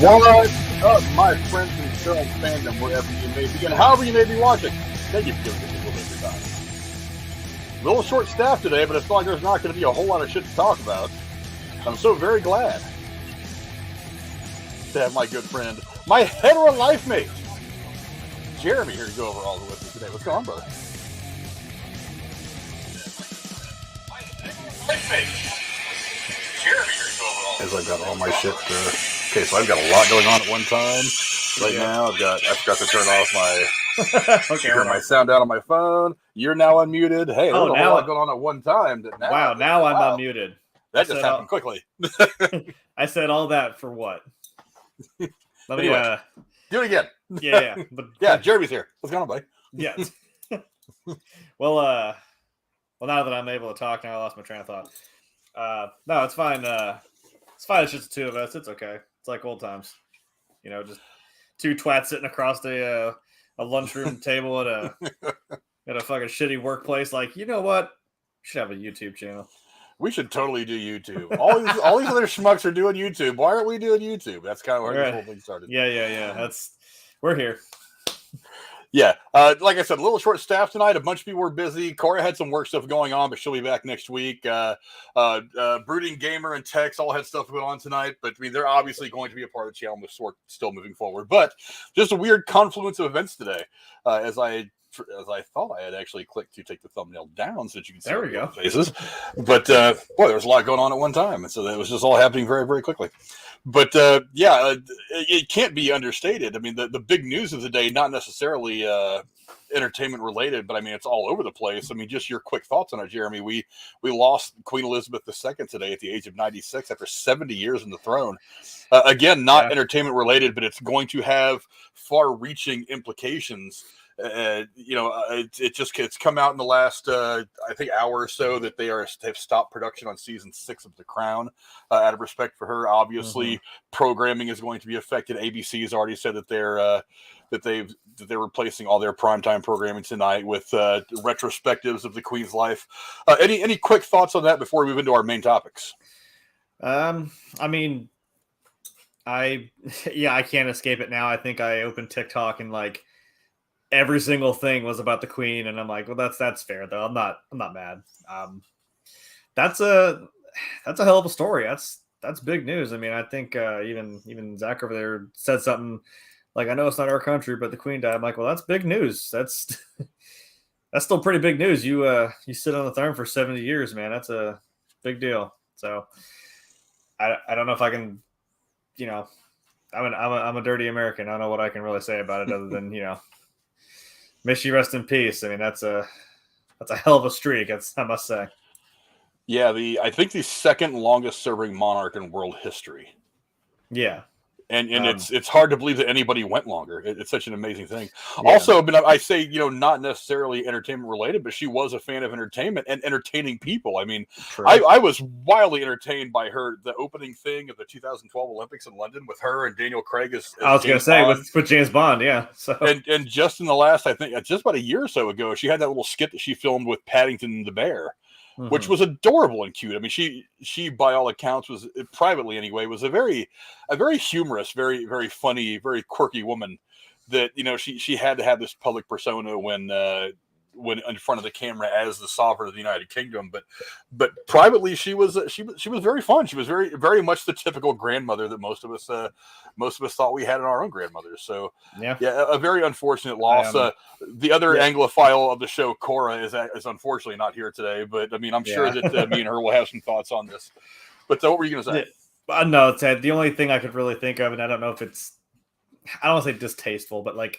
What's up, my friends in film fandom, wherever you may be, and however you may be watching? Thank you for giving us a little bit of your time. A little short staff today, but I feel like there's not going to be a whole lot of shit to talk about. I'm so very glad to have my good friend, my hetero life mate, Jeremy, here to go over all the with me today. What's going on, brother? My hetero life mate, Jeremy, here to go over all the with me. As I've got all my shit. Okay, so I've got a lot going on at one time. Right now, I forgot to turn off my turn my sound down on my phone. You're now unmuted. Hey, there's a whole lot going on at one time. Now I'm unmuted. That just happened quickly. I said all that for what? Let me do it again. Yeah. But yeah, Jeremy's here. What's going on, buddy? Yeah. Well, now that I'm able to talk, now I lost my train of thought. No, it's fine. It's fine. It's just the two of us. It's okay. It's like old times. You know, just two twats sitting across a lunchroom table at a fucking shitty workplace. Like, you know what? We should have a YouTube channel. We should totally do YouTube. All these other schmucks are doing YouTube. Why aren't we doing YouTube? That's kind of where this whole thing started. Yeah. We're here. Yeah, like I said, a little short staff tonight. A bunch of people were busy. Cora had some work stuff going on, but she'll be back next week. Brooding Gamer and Tex all had stuff going on tonight, but I mean, they're obviously going to be a part of the channel and the still moving forward. But just a weird confluence of events today, as I thought I had actually clicked to take the thumbnail down so that you can see our faces. But boy, there was a lot going on at one time, and so that was just all happening very, very quickly. But it can't be understated. I mean, the big news of the day, not necessarily entertainment related, but I mean, it's all over the place. I mean, just your quick thoughts on it, Jeremy. We lost Queen Elizabeth II today at the age of 96 after 70 years on the throne. Again, not entertainment related, but it's going to have far-reaching implications. It's come out in the last I think hour or so that have stopped production on season 6 of The Crown out of respect for her. Obviously, programming is going to be affected. ABC has already said that they're replacing all their primetime programming tonight with retrospectives of the Queen's life. Any quick thoughts on that before we move into our main topics? I mean, I can't escape it now. I think I opened TikTok and like every single thing was about the Queen, and I'm like, well, that's fair though. I'm not mad. That's a hell of a story. That's big news. I mean, I think even Zach over there said something like, I know it's not our country, but the Queen died. I'm like, well, that's big news. That's still pretty big news. You sit on the throne for 70 years, man. That's a big deal. So I don't know if I can, I'm a dirty American. I don't know what I can really say about it other than, may she rest in peace. I mean, that's a hell of a streak, I must say. Yeah, I think the second longest serving monarch in world history. Yeah. And it's hard to believe that anybody went longer. It's such an amazing thing. Yeah. Also, but I say, not necessarily entertainment related, but she was a fan of entertainment and entertaining people. I mean, I was wildly entertained by the opening thing of the 2012 Olympics in London with her and Daniel Craig as I was going to say with James Bond, yeah. So and just in the last, I think, just about a year or so ago, she had that little skit that she filmed with Paddington the Bear. Which was adorable and cute. I mean, she by all accounts was privately anyway was a very humorous, very very funny, very quirky woman. That she had to have this public persona when in front of the camera as the sovereign of the United Kingdom. But privately she was very fun. She was very very much the typical grandmother that most of us thought we had in our own grandmothers. So yeah, a very unfortunate loss. The other Anglophile of the show, Cora, is unfortunately not here today. But I mean, I'm sure that me and her will have some thoughts on this. But what were you going to say? No, Ted. The only thing I could really think of, and I don't know if I don't want to say distasteful, but like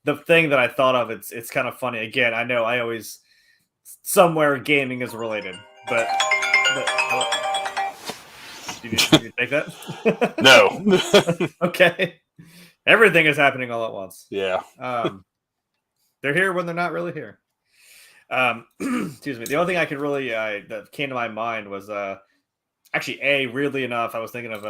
the thing that I thought of, it's kind of funny. Again, I know I always somewhere gaming is related, but did you take that? No. Okay. Everything is happening all at once. Yeah. They're here when they're not really here. Excuse me. The only thing I could really that came to my mind was actually weirdly enough, I was thinking of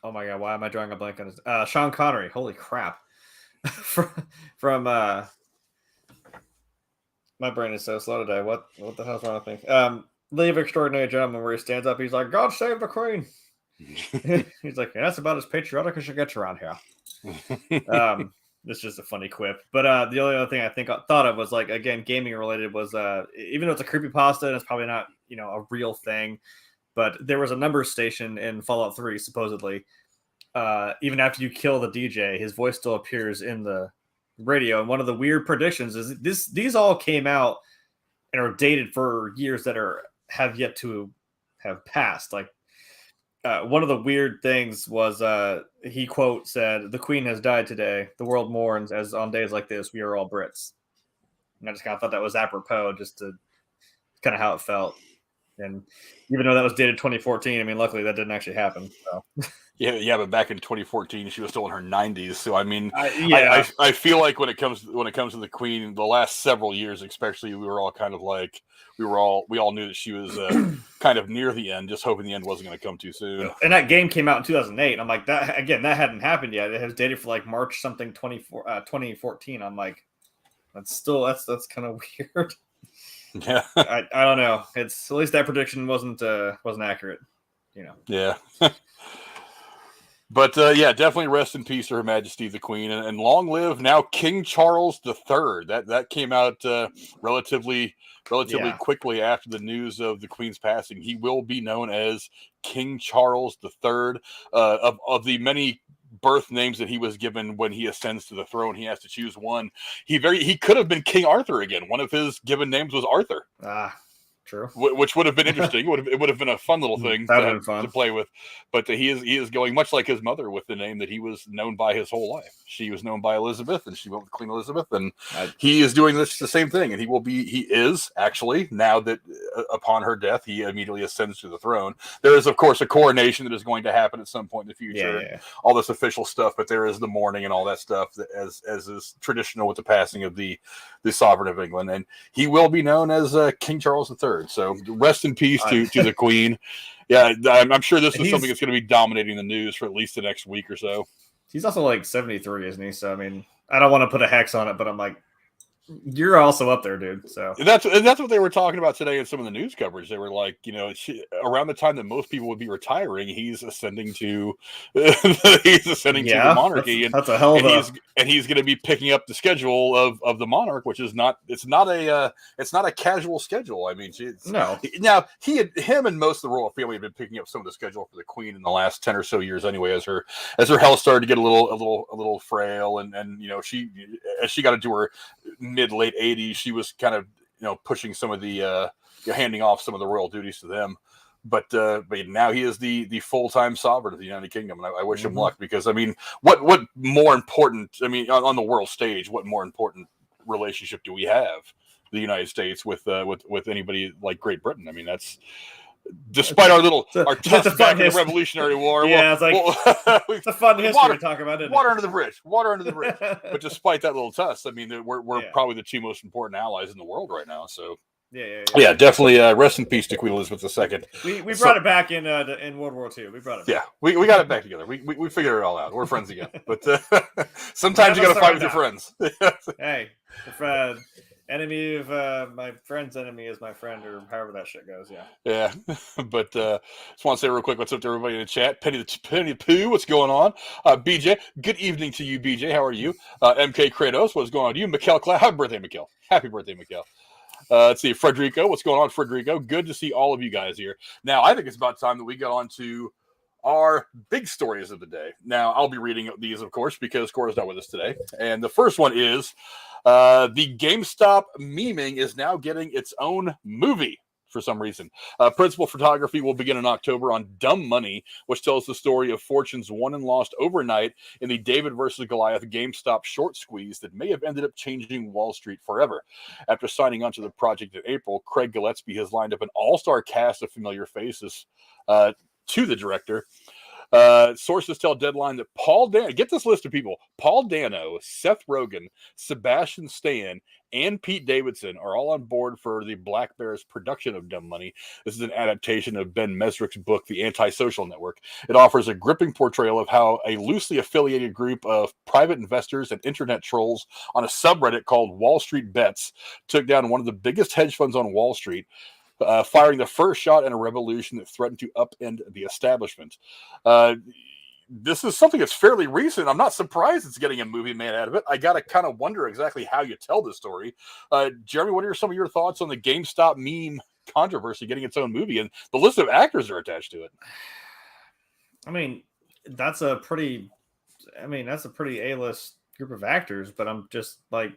oh my god, why am I drawing a blank on this? Sean Connery. Holy crap. from my brain is so slow today. What the hell's wrong with me? Leave Extraordinary Gentleman, where he stands up, he's like, God save the Queen. He's like, that's about as patriotic as you get around here. It's just a funny quip. But the only other thing I thought of was like, again, gaming related was even though it's a creepypasta and it's probably not, a real thing, but there was a number station in Fallout 3 supposedly. Even after you kill the DJ, his voice still appears in the radio. And one of the weird predictions is these all came out and are dated for years that have yet to have passed. Like one of the weird things was he quote said, "The Queen has died today. The world mourns as on days like this we are all Brits." And I just kind of thought that was apropos, just to kind of how it felt. And even though that was dated 2014, I mean, luckily that didn't actually happen. So. Yeah, but back in 2014, she was still in her 90s. So I mean, I feel like when it comes to the Queen, the last several years, especially, we were all kind of like we all knew that she was kind of near the end, just hoping the end wasn't going to come too soon. And that game came out in 2008. I'm like, that hadn't happened yet. It was dated for like March something 2014. I'm like, that's kind of weird. Yeah, I don't know. It's at least that prediction wasn't accurate. Yeah. But yeah, definitely rest in peace to Her Majesty the Queen, and long live now King Charles III. That came out relatively quickly after the news of the Queen's passing. He will be known as King Charles III. Of the many birth names that he was given when he ascends to the throne, he has to choose one. He could have been King Arthur again. One of his given names was Arthur. True. Which would have been interesting. It would have been a fun little thing to play with. But he is going much like his mother with the name that he was known by his whole life. She was known by Elizabeth, and she went with Queen Elizabeth, and he is doing the same thing. And he is actually, now that upon her death, he immediately ascends to the throne. There is, of course, a coronation that is going to happen at some point in the future. Yeah. All this official stuff, but there is the mourning and all that stuff that, as is traditional with the passing of the sovereign of England, and he will be known as King Charles III. So rest in peace to the Queen. Yeah, I'm sure this is something that's going to be dominating the news for at least the next week or so. He's also like 73, isn't he? So I mean, I don't want to put a hex on it, but I'm like, you're also up there, dude. So that's what they were talking about today in some of the news coverage. They were like, around the time that most people would be retiring, he's ascending to the monarchy, that's a hell of and he's going to be picking up the schedule of the monarch, which is not a casual schedule. I mean, no. Now him and most of the royal family have been picking up some of the schedule for the Queen in the last 10 or so years anyway, as her health started to get a little frail, and as she got into her mid-late 80s, she was kind of pushing some of the handing off some of the royal duties to them, but now he is the full-time sovereign of the United Kingdom, and I wish him luck, because I mean, what more important, I mean, on the world stage, what more important relationship do we have, the United States with anybody like Great Britain? I mean, that's despite our Tusk back in the Revolutionary War. Yeah, it's a fun history to talk about. Water under the bridge. But despite that little Tusk, I mean, we're probably the two most important allies in the world right now. So yeah, definitely rest in peace to Queen Elizabeth II. We brought it back in World War II. We brought it back. Yeah, we got it back together. We figured it all out. We're friends again. But sometimes you got to fight with your friends. Hey, if enemy of my friend's enemy is my friend, or however that shit goes. Yeah. But just want to say real quick, what's up to everybody in the chat? Penny the Pooh, what's going on? BJ, good evening to you, BJ. How are you? MK Kratos, what's going on? You, Mikkel Cloud. Happy birthday, Mikkel. Happy birthday, Mikkel. Let's see, Frederico, what's going on, Frederico? Good to see all of you guys here. Now, I think it's about time that we get on to our big stories of the day. Now, I'll be reading these, of course, because Cora's not with us today. And the first one is the GameStop memeing is now getting its own movie for some reason. Principal photography will begin in October on Dumb Money, which tells the story of fortunes won and lost overnight in the David versus Goliath GameStop short squeeze that may have ended up changing Wall Street forever. After signing onto the project in April, Craig Gillespie has lined up an all-star cast of familiar faces to the director. Sources tell Deadline that Paul Dano, get this list of people: Paul Dano, Seth Rogen, Sebastian Stan, and Pete Davidson are all on board for the Black Bear's production of Dumb Money. This is an adaptation of Ben Mesrick's book, The Antisocial Network. It offers a gripping portrayal of how a loosely affiliated group of private investors and internet trolls on a subreddit called Wall Street Bets took down one of the biggest hedge funds on Wall Street. firing the first shot in a revolution that threatened to upend the establishment. This is something that's fairly recent. I'm not surprised it's getting a movie made out of it. I got to kind of wonder exactly how you tell this story. Jeremy, what are some of your thoughts on the GameStop meme controversy getting its own movie and the list of actors that are attached to it? I mean, that's a pretty A-list group of actors, but I'm just like,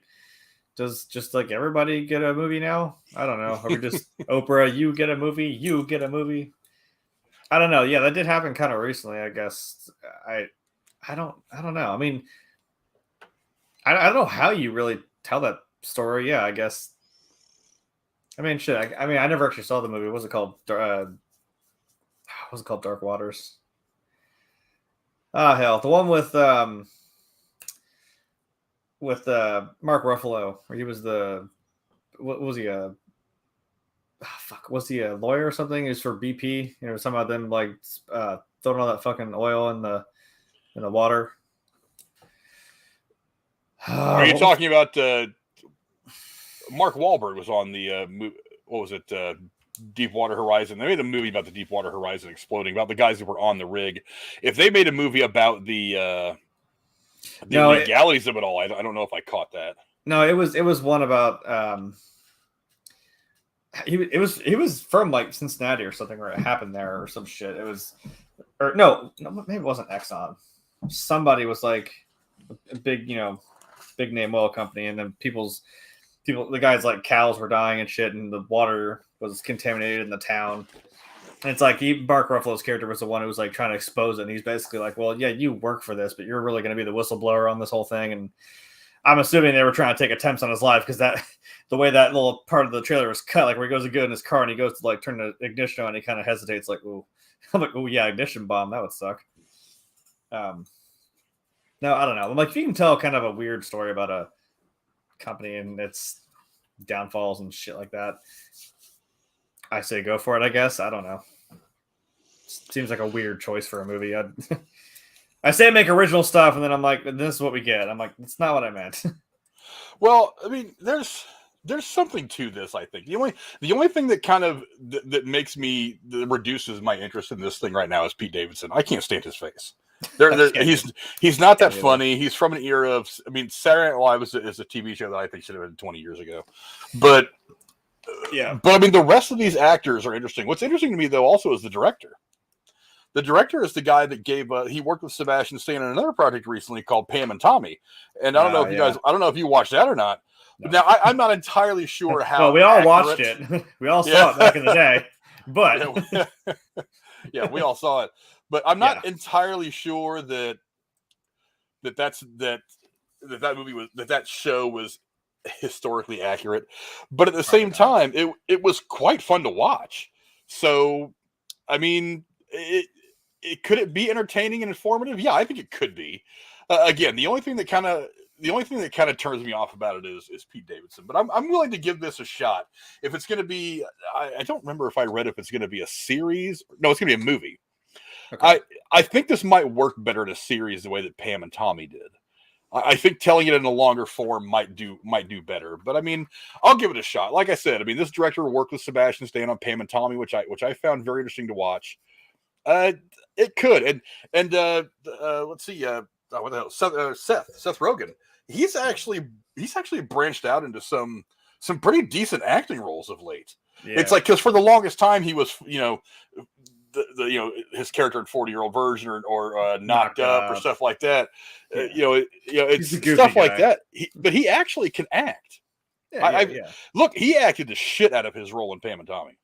does just like everybody get a movie now? I don't know. Are we just Oprah, you get a movie? I don't know. Yeah, that did happen kind of recently, I guess. I don't know. I mean, I don't know how you really tell that story. Yeah, I guess. I mean, shit. I never actually saw the movie. What was it called? Dark Waters. Ah, hell, the one with Mark Ruffalo, where he was what was he? Was he a lawyer or something? He was for BP. You know, some of them like throwing all that fucking oil in the water. Are you talking about Mark Wahlberg was on the what was it? Deepwater Horizon. They made a movie about the Deepwater Horizon exploding, about the guys who were on the rig. If they made a movie about the legalities of it all, I don't know if I caught that. No, it was one about he was from like Cincinnati or something, where it happened there or some shit. It was, or no, maybe it wasn't Exxon. Somebody was like a big name oil company, and then the guys like cows were dying and shit, and the water was contaminated in the town. And it's like Mark Ruffalo's character was the one who was like trying to expose it. And he's basically like, well, yeah, you work for this, but you're really going to be the whistleblower on this whole thing. And I'm assuming they were trying to take attempts on his life, because the way that little part of the trailer was cut, like where he goes to go in his car and he goes to like turn the ignition on, and he kind of hesitates, like, ooh. I'm like, oh yeah, ignition bomb, that would suck. No, I don't know. I'm like, if you can tell kind of a weird story about a company and its downfalls and shit like that, I say go for it, I guess. I don't know. Seems like a weird choice for a movie. I say make original stuff, and then I'm like, this is what we get. I'm like, that's not what I meant. Well, I mean, there's something to this, I think. The only thing that kind of that makes me reduces my interest in this thing right now is Pete Davidson. I can't stand his face. He's not that funny. He's from an era of, I mean, Saturday Night Live is a TV show that I think should have been 20 years ago. But yeah. But I mean, the rest of these actors are interesting. What's interesting to me, though, also is the director. The director is the guy that he worked with Sebastian Stan on another project recently called Pam and Tommy. And I don't know if you guys, I don't know if you watched that or not. No. But now I'm not entirely sure how. Well, we all watched it. We all saw it back in the day. But yeah, we all saw it. But I'm not entirely sure that movie was that show was historically accurate. But at the same time, it was quite fun to watch. So, I mean, could it be entertaining and informative? Yeah, I think it could be. Again, the only thing that kind of turns me off about it is Pete Davidson. But I'm willing to give this a shot. If it's going to be, I don't remember if I read if it's going to be a series. No, it's going to be a movie. Okay. I think this might work better in a series the way that Pam and Tommy did. I think telling it in a longer form might do better. But I mean, I'll give it a shot. Like I said, I mean, this director worked with Sebastian Stan on Pam and Tommy, which I found very interesting to watch. It could, and let's see, what the hell, Seth Rogen. He's actually branched out into some pretty decent acting roles of late. Yeah. It's like, because for the longest time he was, his character in 40-Year-Old Virgin or Knocked Up or stuff like that. Yeah. It's stuff like that. But he actually can act. Look, he acted the shit out of his role in Pam and Tommy.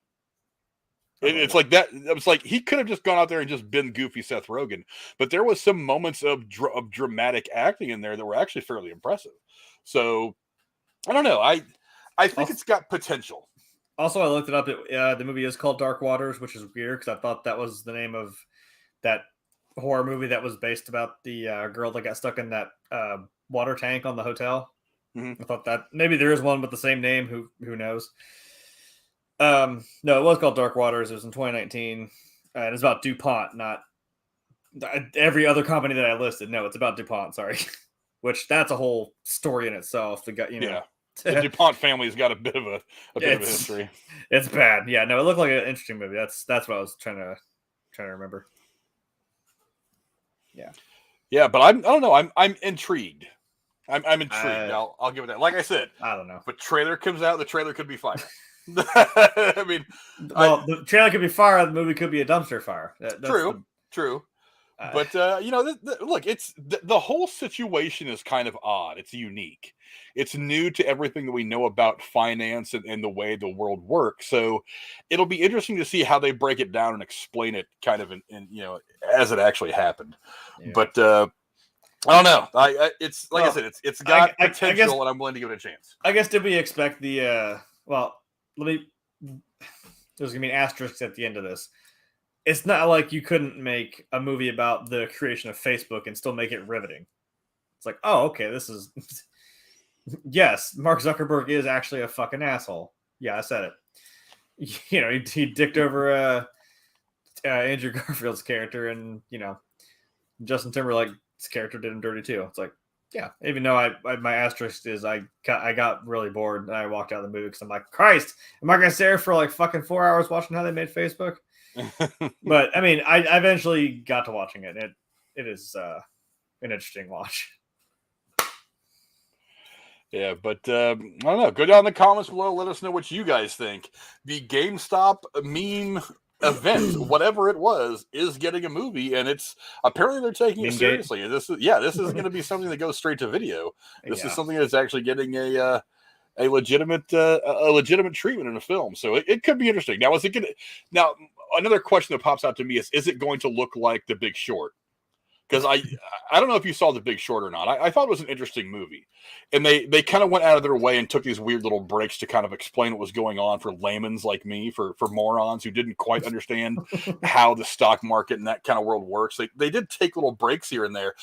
It's like that. It was like he could have just gone out there and just been goofy Seth Rogen, but there was some moments of dramatic acting in there that were actually fairly impressive. So I don't know. I think it's got potential. Also, I looked it up. The movie is called Dark Waters, which is weird because I thought that was the name of that horror movie that was based about the girl that got stuck in that water tank on the hotel. Mm-hmm. I thought that maybe there is one with the same name. Who knows? No, it was called Dark Waters. It was in 2019, and it's about DuPont, not every other company that I listed. No, it's about DuPont. Sorry, which that's a whole story in itself. The DuPont family's got a bit of a history. It's bad. Yeah, no, it looked like an interesting movie. That's what I was trying to remember. Yeah, but I don't know. I'm intrigued. I'm intrigued. I'll give it that. Like I said, I don't know. But trailer comes out, the trailer could be fire. I mean, the trailer could be fire. The movie could be a dumpster fire. True. But look, it's the whole situation is kind of odd. It's unique. It's new to everything that we know about finance and the way the world works. So it'll be interesting to see how they break it down and explain it kind of in as it actually happened. Yeah. But I don't know. It's like I said, it's got potential, and I'm willing to give it a chance. I guess did we expect the there's gonna be an asterisk at the end of this. It's not like you couldn't make a movie about the creation of Facebook and still make it riveting. It's like, oh, okay, this is yes, Mark Zuckerberg is actually a fucking asshole. Yeah, I said it. He dicked over Andrew Garfield's character, and Justin Timberlake's character did him dirty too. It's like, yeah, even though my asterisk is I got really bored and I walked out of the movie because I'm like, Christ, am I gonna stay there for like fucking 4 hours watching how they made Facebook? But I mean, I eventually got to watching it. It is an interesting watch. Yeah, but I don't know. Go down in the comments below. Let us know what you guys think. The GameStop meme event, whatever it was, is getting a movie, and it's apparently they're taking it seriously. And this is going to be something that goes straight to video. This is something that's actually getting a legitimate treatment in a film. So it could be interesting. Now, Now, another question that pops out to me is it going to look like The Big Short? Because I don't know if you saw The Big Short or not. I thought it was an interesting movie. And they kind of went out of their way and took these weird little breaks to kind of explain what was going on for laymen like me, for morons who didn't quite understand how the stock market and that kind of world works. They did take little breaks here and there.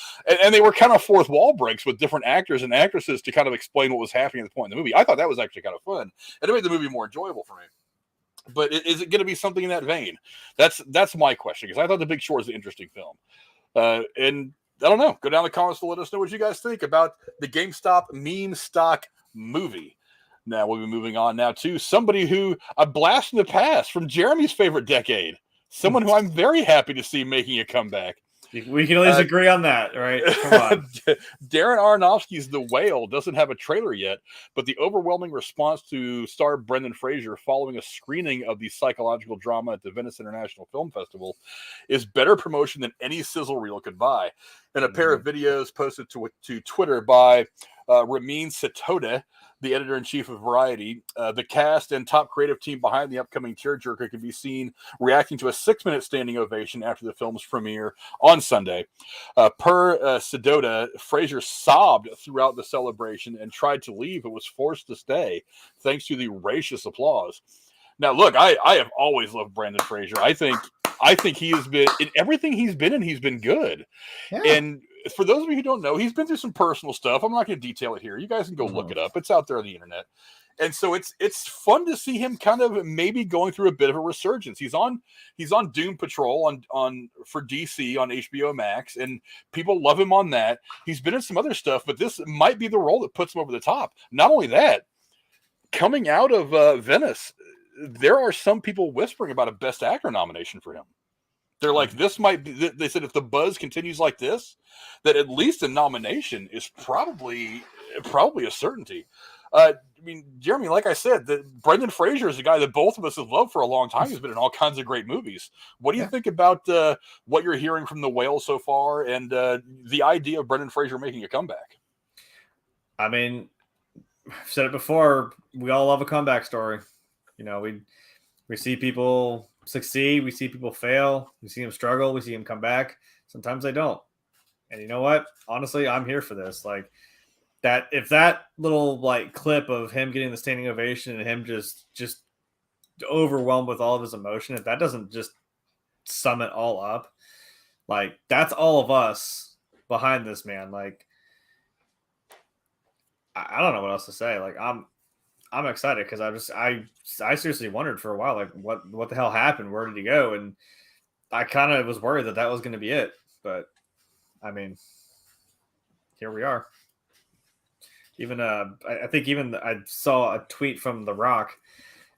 And they were kind of fourth wall breaks with different actors and actresses to kind of explain what was happening at the point in the movie. I thought that was actually kind of fun. And it made the movie more enjoyable for me. But is it going to be something in that vein? That's my question, because I thought The Big Short was an interesting film. And I don't know. Go down in the comments to let us know what you guys think about the GameStop meme stock movie. Now we'll be moving on now to somebody who a blast from the past from Jeremy's favorite decade. Someone who I'm very happy to see making a comeback. We can at least agree on that, right? Come on. Darren Aronofsky's The Whale doesn't have a trailer yet, but the overwhelming response to star Brenden Frasier following a screening of the psychological drama at the Venice International Film Festival is better promotion than any sizzle reel could buy. In a pair of videos posted to Twitter by Ramin Setoda, the editor-in-chief of Variety, the cast and top creative team behind the upcoming tearjerker can be seen reacting to a 6-minute standing ovation after the film's premiere on Sunday. Per Sedota, Frasier sobbed throughout the celebration and tried to leave, but was forced to stay thanks to the raucous applause. Now, look, I have always loved Brenden Frasier. I think he has been in everything he's been in. He's been good, and for those of you who don't know, he's been through some personal stuff. I'm not going to detail it here. You guys can go look it up. It's out there on the internet. And so it's fun to see him kind of maybe going through a bit of a resurgence. He's on Doom Patrol for DC on HBO Max, and people love him on that. He's been in some other stuff, but this might be the role that puts him over the top. Not only that, coming out of Venice, there are some people whispering about a Best Actor nomination for him. They're like, this might be, they said if the buzz continues like this, that at least a nomination is probably a certainty. I mean, Jeremy, like I said, Brenden Frasier is a guy that both of us have loved for a long time. He's been in all kinds of great movies. What do you think about what you're hearing from The Whale so far, and the idea of Brenden Frasier making a comeback? I mean, I've said it before, we all love a comeback story. We see people succeed, we see people fail, we see them struggle, we see them come back. Sometimes they don't. And you know what? Honestly, I'm here for this. Like that, if that little clip of him getting the standing ovation and him just overwhelmed with all of his emotion, if that doesn't just sum it all up, that's all of us behind this man. I don't know what else to say. I'm excited because I seriously wondered for a while, what the hell happened? Where did he go? And I kind of was worried that was going to be it. But I mean, here we are. Even I think even I saw a tweet from The Rock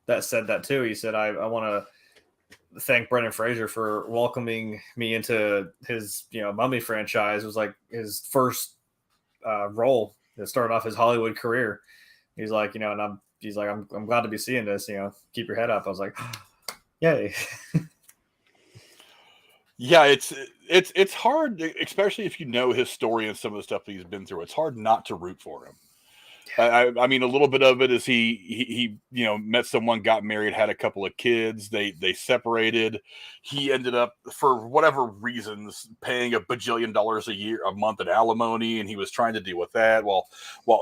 that said that too. He said, I want to thank Brenden Frasier for welcoming me into his, Mummy franchise. It was like his first role that started off his Hollywood career. He's like, and I'm glad to be seeing this, keep your head up. I was like, yay. Yeah, it's hard, especially if you know his story and some of the stuff that he's been through. It's hard not to root for him. I mean, a little bit of it is he met someone, got married, had a couple of kids. They separated. He ended up, for whatever reasons, paying $1 bajillion a month in alimony, and he was trying to deal with that. Well,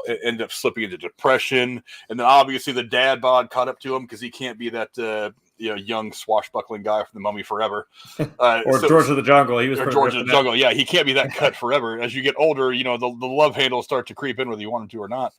it ended up slipping into depression, and then obviously the dad bod caught up to him because he can't be that young swashbuckling guy from The Mummy forever. Or George of the Jungle. He was George of the Jungle. Yeah, he can't be that cut forever. As you get older, the love handles start to creep in whether you want him to or not.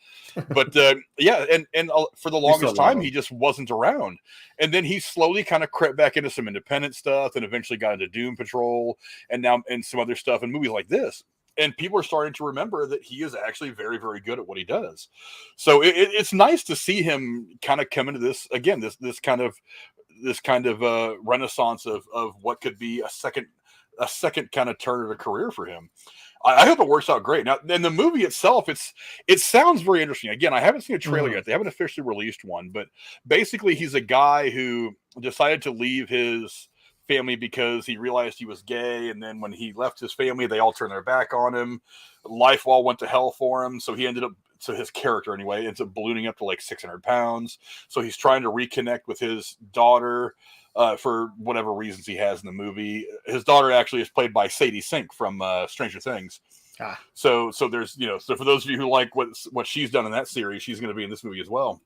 But and for the longest time, he just wasn't around. And then he slowly kind of crept back into some independent stuff and eventually got into Doom Patrol and now and some other stuff and movies like this. And people are starting to remember that he is actually very, very good at what he does. So it's nice to see him kind of come into this again, this kind of renaissance of what could be a second kind of turn of a career for him. I hope it works out great. Now, in the movie itself, it sounds very interesting. Again, I haven't seen a trailer yet. They haven't officially released one, but basically he's a guy who decided to leave his family because he realized he was gay, and then when he left his family, they all turned their back on him. Life all went to hell for him, so his character anyway ends up ballooning up to like 600 pounds. So he's trying to reconnect with his daughter for whatever reasons he has in the movie. His daughter actually is played by Sadie Sink from Stranger Things. So there's so for those of you who like what she's done in that series, she's going to be in this movie as well.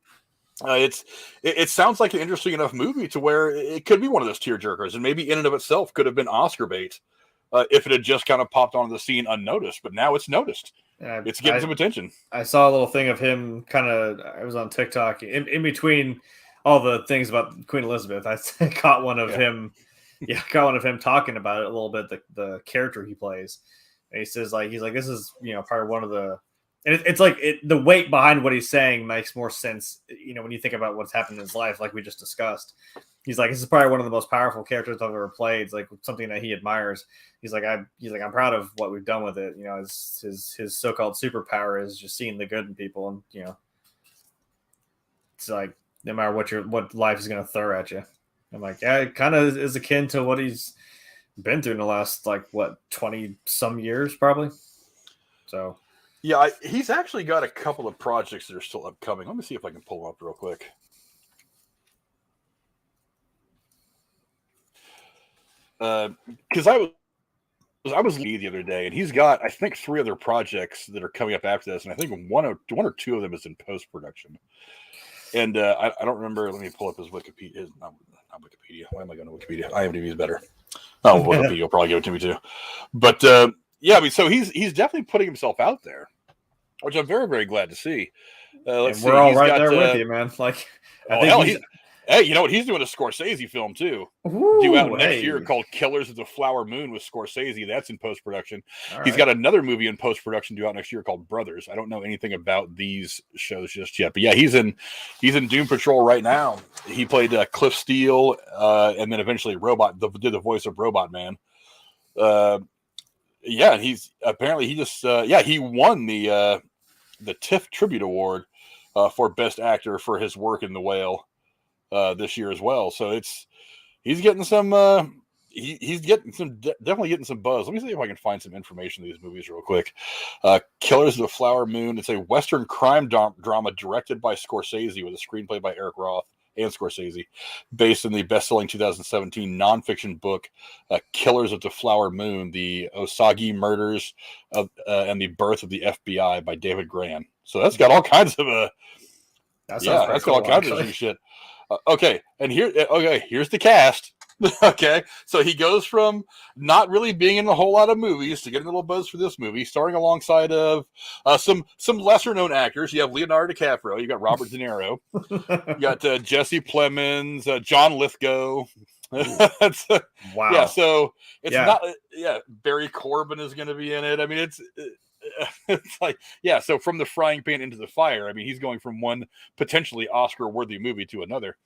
It sounds like an interesting enough movie to where it could be one of those tearjerkers, and maybe in and of itself could have been Oscar bait if it had just kind of popped onto the scene unnoticed. But now it's noticed. It's getting some attention. I saw a little thing of him I was on TikTok in between all the things about Queen Elizabeth. I caught one of him. Yeah, caught one of him talking about it a little bit, the character he plays. And he says he's like, this is, probably one of the, and it's like the weight behind what he's saying makes more sense, when you think about what's happened in his life, like we just discussed. He's like, this is probably one of the most powerful characters I've ever played. It's like something that he admires. He's like, I'm proud of what we've done with it. His so-called superpower is just seeing the good in people, and it's like no matter what life is going to throw at you. I'm like, yeah, it kind of is akin to what he's been through in the last 20 some years, probably. So. Yeah, he's actually got a couple of projects that are still upcoming. Let me see if I can pull them up real quick. Because I was the other day, and he's got, I think, 3 other projects that are coming up after this, and I think one or two of them is in post-production. And I don't remember. Let me pull up his Wikipedia. Not Wikipedia. Why am I going to Wikipedia? IMDb is better. Oh, Wikipedia will probably give it to me too. But yeah, I mean, so he's definitely putting himself out there, which I'm very, very glad to see. We're all right there with you, man. Hey, you know what? He's doing a Scorsese film too. Due out next year called Killers of the Flower Moon with Scorsese. That's in post production. He's got another movie in post production due out next year called Brothers. I don't know anything about these shows just yet, but yeah, he's in Doom Patrol right now. He played Cliff Steele, and then eventually did the voice of Robot Man. Yeah, and he's apparently he won the TIFF Tribute Award for Best Actor for his work in The Whale. This year as well, so he's getting some definitely getting some buzz. Let me see if I can find some information on these movies real quick. Killers of the Flower Moon. It's a Western crime drama directed by Scorsese with a screenplay by Eric Roth and Scorsese, based on the best-selling 2017 nonfiction book Killers of the Flower Moon: The Osage Murders and the Birth of the FBI by David Gran. So that's got all kinds of that's got all kinds of shit. Okay, and here's the cast. Okay, so he goes from not really being in a whole lot of movies to getting a little buzz for this movie, starring alongside of some lesser known actors. You have Leonardo DiCaprio, you got Robert De Niro, you got Jesse Plemons, John Lithgow. Wow. Yeah, so it's not. Yeah, Barry Corbin is going to be in it. I mean, it's it's like, yeah. So from the frying pan into the fire. I mean, he's going from one potentially Oscar-worthy movie to another.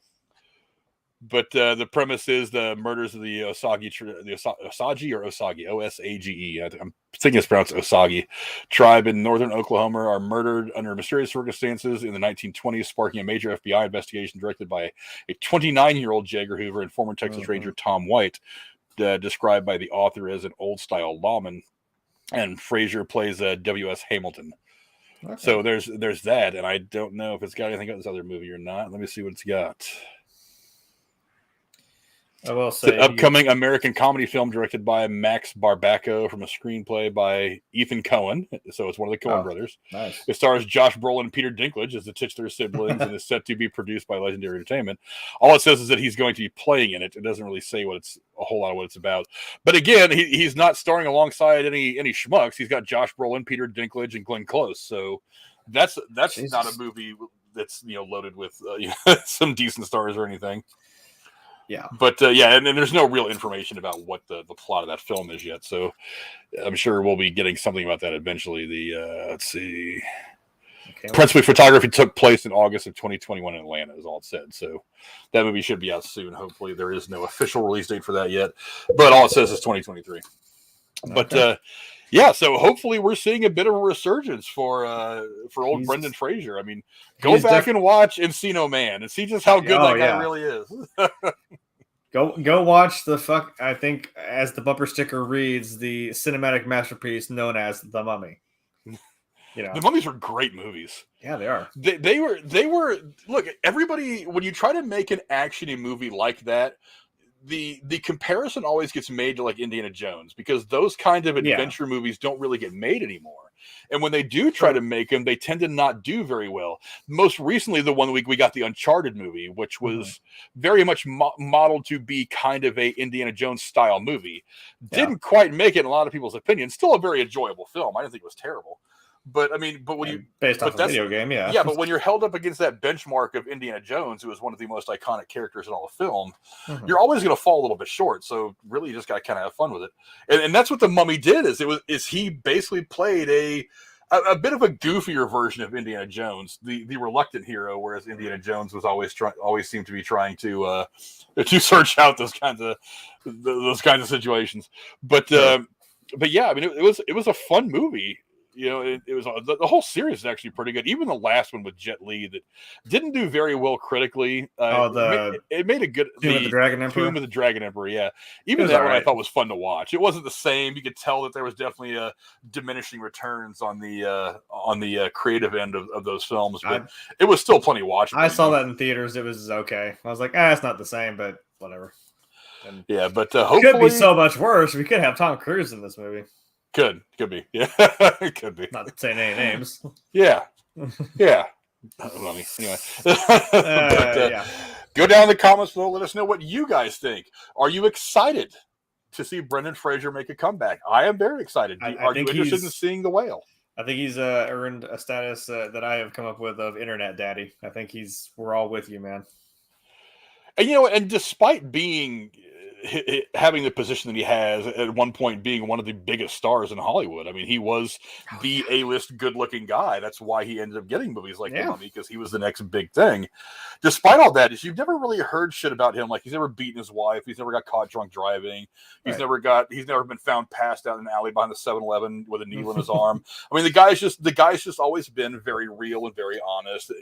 But the premise is the murders of the Osage, Osage or Osage, O-S-A-G-E. I'm thinking it's pronounced Osage tribe in northern Oklahoma are murdered under mysterious circumstances in the 1920s, sparking a major FBI investigation directed by a 29-year-old J. Edgar Hoover and former Texas Ranger Tom White, described by the author as an old-style lawman. And Frasier plays W.S. Hamilton. Okay. So there's that, and I don't know if it's got anything about this other movie or not. Let me see what it's got. I will say, it's an upcoming American comedy film directed by Max Barbaco from a screenplay by Ethan Coen. So it's one of the Coen brothers. Nice. It stars Josh Brolin and Peter Dinklage as the titular siblings and is set to be produced by Legendary Entertainment. All it says is that he's going to be playing in it. It doesn't really say a whole lot of what it's about. But again, he's not starring alongside any schmucks. He's got Josh Brolin, Peter Dinklage, and Glenn Close. So that's Jesus. Not a movie that's loaded with some decent stars or anything. Yeah, but and there's no real information about what the plot of that film is yet. So I'm sure we'll be getting something about that eventually. Let's see. Okay, principally, photography took place in August of 2021 in Atlanta, is all it said. So that movie should be out soon. Hopefully, there is no official release date for that yet, but all it says is 2023. Okay. But so hopefully we're seeing a bit of a resurgence for old Brenden Frasier. I mean, go back and watch Encino Man and see just how good that guy really is. Go watch I think as the bumper sticker reads, the cinematic masterpiece known as The Mummy. The Mummies were great movies. Yeah, they are. They were. Look, everybody, when you try to make an action-y movie like that, the comparison always gets made to like Indiana Jones, because those kind of adventure movies don't really get made anymore. And when they do try to make them, they tend to not do very well. Most recently, the one week we got the Uncharted movie, which was very much modeled to be kind of a Indiana Jones style movie. Didn't quite make it in a lot of people's opinions. Still a very enjoyable film. I didn't think it was terrible. But I mean, when you based off a video game, but when you're held up against that benchmark of Indiana Jones, who is one of the most iconic characters in all of film, you're always going to fall a little bit short. So really, you just got to kind of have fun with it, and that's what The Mummy did. Is he basically played a bit of a goofier version of Indiana Jones, the reluctant hero, whereas Indiana Jones was always seemed to be trying to search out those kinds of situations. But yeah, I mean, it was a fun movie. It was the whole series is actually pretty good. Even the last one with Jet Li that didn't do very well critically. It made a good Tomb of the Dragon Emperor. Tomb of the Dragon Emperor, yeah. Even that one I thought was fun to watch. It wasn't the same. You could tell that there was definitely diminishing returns on the creative end of those films, but it was still plenty watchable. I saw that in theaters. It was okay. I was like, it's not the same, but whatever. And but hopefully it could be so much worse. We could have Tom Cruise in this movie. Could be. Yeah. It could be. Not saying any names. Yeah. Anyway. Go down in the comments below. Let us know what you guys think. Are you excited to see Brenden Frasier make a comeback? I am very excited. Are you interested in seeing The Whale? I think he's earned a status that I have come up with of internet daddy. I think we're all with you, man. And and despite being having the position that he has at one point, being one of the biggest stars in Hollywood. I mean, he was the A-list good-looking guy. That's why he ended up getting movies like The Mummy, because he was the next big thing. Despite all that, you've never really heard shit about him. Like, he's never beaten his wife. He's never got caught drunk driving. He's never been found passed out in an alley behind the 7-Eleven with a needle in his arm. I mean, the guy's just always been very real and very honest.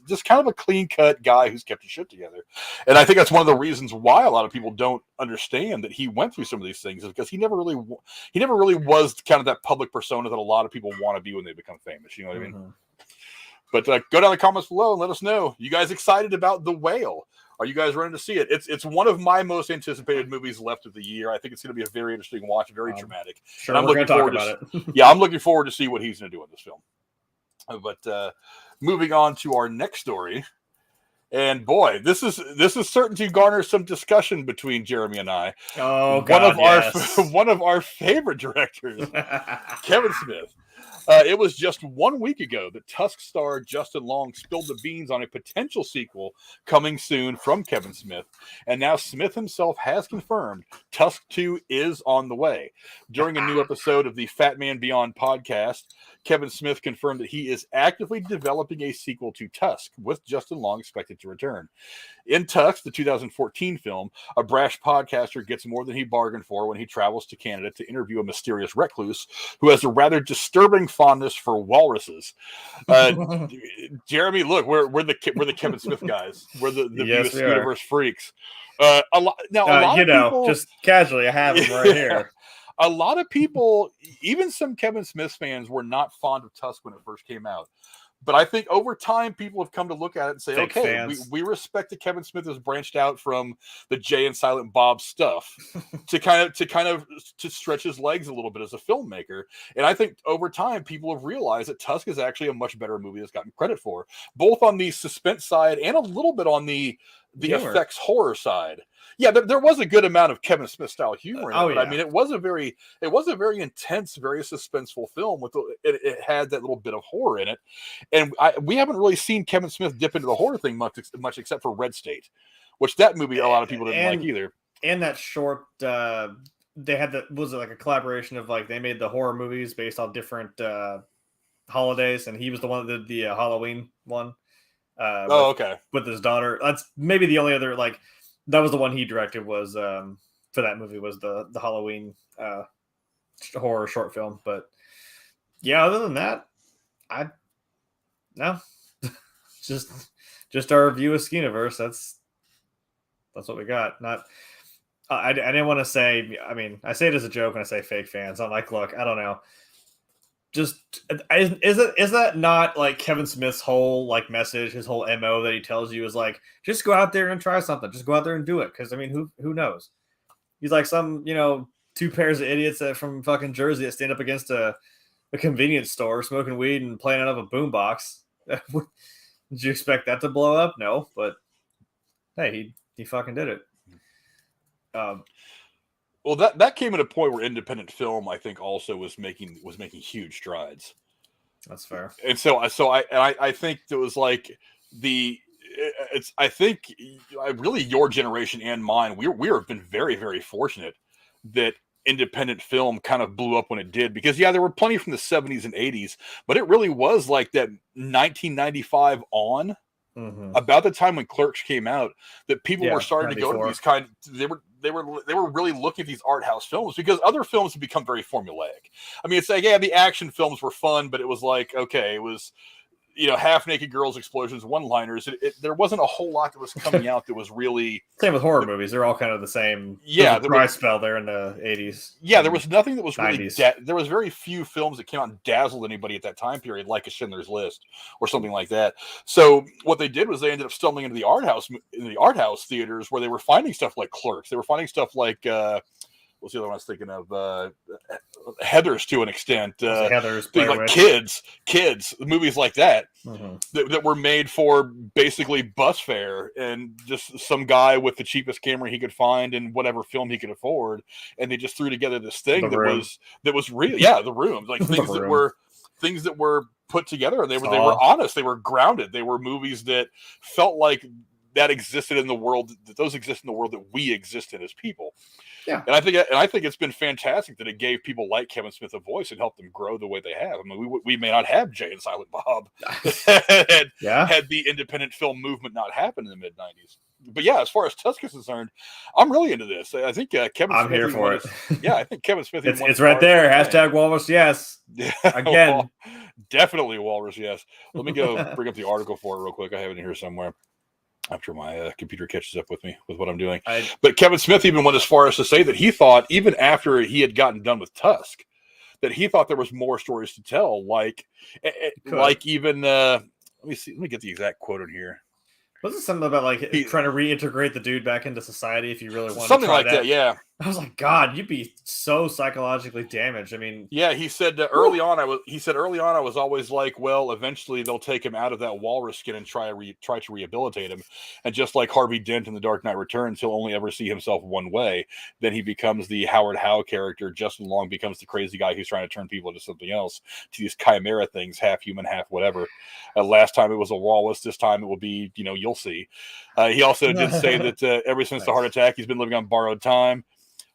Just kind of a clean-cut guy who's kept his shit together. And I think that's one of the reasons why a lot of people don't understand that he went through some of these things, is because he never really was kind of that public persona that a lot of people want to be when they become famous. You know what I mean? But go down in the comments below and let us know. You guys excited about The Whale? Are you guys ready to see it? It's one of my most anticipated movies left of the year. I think it's going to be a very interesting watch, very dramatic. Sure, I'm looking forward to it. Yeah, I'm looking forward to see what he's going to do in this film. But moving on to our next story. And boy, this is certain to garner some discussion between Jeremy and I. Oh, God, one of our favorite directors, Kevin Smith. It was just 1 week ago that Tusk star Justin Long spilled the beans on a potential sequel coming soon from Kevin Smith. And now Smith himself has confirmed Tusk 2 is on the way. During a new episode of the Fat Man Beyond podcast, Kevin Smith confirmed that he is actively developing a sequel to Tusk, with Justin Long expected to return. In Tusk, the 2014 film, a brash podcaster gets more than he bargained for when he travels to Canada to interview a mysterious recluse who has a rather disturbing fondness for walruses. Jeremy, look, we're the Kevin Smith guys. We're the Yes, universe freaks. A lot of people, just casually, I have them right here. A lot of people, even some Kevin Smith fans, were not fond of Tusk when it first came out. But I think over time, people have come to look at it and say, Fake okay, fans. we respect that Kevin Smith has branched out from the Jay and Silent Bob stuff to stretch his legs a little bit as a filmmaker. And I think over time, people have realized that Tusk is actually a much better movie that's gotten credit for, both on the suspense side and a little bit on the effects horror side. Yeah, there was a good amount of Kevin Smith style humor in it. But I mean, it was a very intense, very suspenseful film with it had that little bit of horror in it, and we haven't really seen Kevin Smith dip into the horror thing much except for Red State, which that movie a lot of people didn't like either. And that short, they had was it like a collaboration of like they made the horror movies based on different holidays, and he was the one that did the Halloween one. With his daughter. That's maybe the only other like. That was the one he directed was for that movie was the Halloween horror short film. But yeah, other than that, no, just our view of Skiniverse. That's what we got. Not I didn't want to say. I mean, I say it as a joke when I say fake fans. I'm like, look, I don't know. Just is that not like Kevin Smith's whole like message, his whole MO that he tells you is like, just go out there and try something, just go out there and do it, because I mean, who knows? He's like some two pairs of idiots from fucking Jersey that stand up against a convenience store smoking weed and playing out of a boombox. Did you expect that to blow up? No, but hey, he fucking did it. Well, that came at a point where independent film, I think, also was making huge strides. That's fair. And so I think it was like I think really your generation and mine, we have been very, very fortunate that independent film kind of blew up when it did, because there were plenty from the 70s and 80s, but it really was like that 1995 on. Mm-hmm. About the time when Clerks came out, that people were starting 94. To go to these kind. They were really looking at these art house films, because other films have become very formulaic. I mean, it's like the action films were fun, but it was like okay, it was half naked girls, explosions, one liners. There wasn't a whole lot that was coming out that was really same with horror movies. They're all kind of the same. Yeah, the dry spell there in the 80s. Yeah, there was nothing that was 90s. Really. There was very few films that came out and dazzled anybody at that time period, like a Schindler's List or something like that. So what they did was they ended up stumbling into the art house theaters, where they were finding stuff like Clerks. They were finding stuff like. What's the other one I was thinking of? Heathers, to an extent. Heathers, like kids, movies like that, that were made for basically bus fare and just some guy with the cheapest camera he could find and whatever film he could afford, and they just threw together this thing that was real. Yeah, The Room, like things that were put together. They were honest. They were grounded. They were movies that felt like that existed in the world. That those exist in the world that we exist in as people. Yeah, and I think it's been fantastic that it gave people like Kevin Smith a voice and helped them grow the way they have. I mean, we may not have Jay and Silent Bob had the independent film movement not happened in the mid '90s. But yeah, as far as Tusk is concerned, I'm really into this. I think Kevin. I'm here for it. Yeah, I think Kevin Smith. It's right there. # Walrus. Yes. Again, definitely Walrus. Yes. Let me go bring up the article for it real quick. I have it in here somewhere. After my computer catches up with me with what I'm doing. But Kevin Smith even went as far as to say that he thought, even after he had gotten done with Tusk, that he thought there was more stories to tell. Like even, let me get the exact quote in here. Wasn't something about trying to reintegrate the dude back into society if you really want something to try like that? Yeah. I was like, God, you'd be so psychologically damaged. I mean, Yeah, he said early on. I was always like, well, eventually they'll take him out of that walrus skin and try to rehabilitate him. And just like Harvey Dent in The Dark Knight Returns, he'll only ever see himself one way. Then he becomes the Howard Howe character. Justin Long becomes the crazy guy who's trying to turn people into something else, to these chimera things, half human, half whatever. Last time it was a walrus. This time it will be, you'll see. He also did say that ever since the heart attack, he's been living on borrowed time.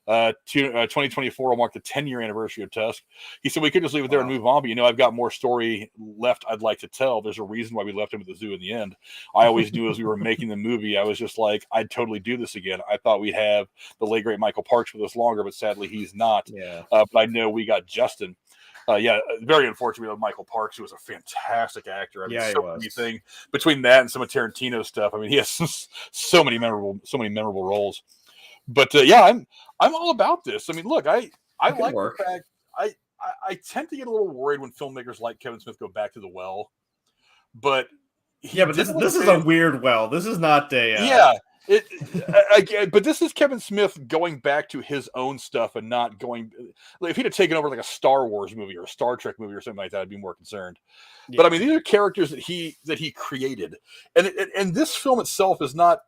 2024 will mark the 10-year anniversary of Tusk. He said we could just leave it there and move on, but I've got more story left I'd like to tell. There's a reason why we left him at the zoo in the end. I always knew as we were making the movie, I was just like, I'd totally do this again. I thought we'd have the late great Michael Parks with us longer, but sadly he's not. Yeah. But I know we got Justin. Very unfortunate with Michael Parks, who was a fantastic actor. I mean, he was. Anything between that and some of Tarantino's stuff. I mean, he has so many memorable roles. But I'm all about this. I mean, look, I like the fact I tend to get a little worried when filmmakers like Kevin Smith go back to the well. But this is a weird well. This is not but this is Kevin Smith going back to his own stuff and not going. If he'd have taken over like a Star Wars movie or a Star Trek movie or something like that, I'd be more concerned. Yeah. But I mean, these are characters that he created, and this film itself is not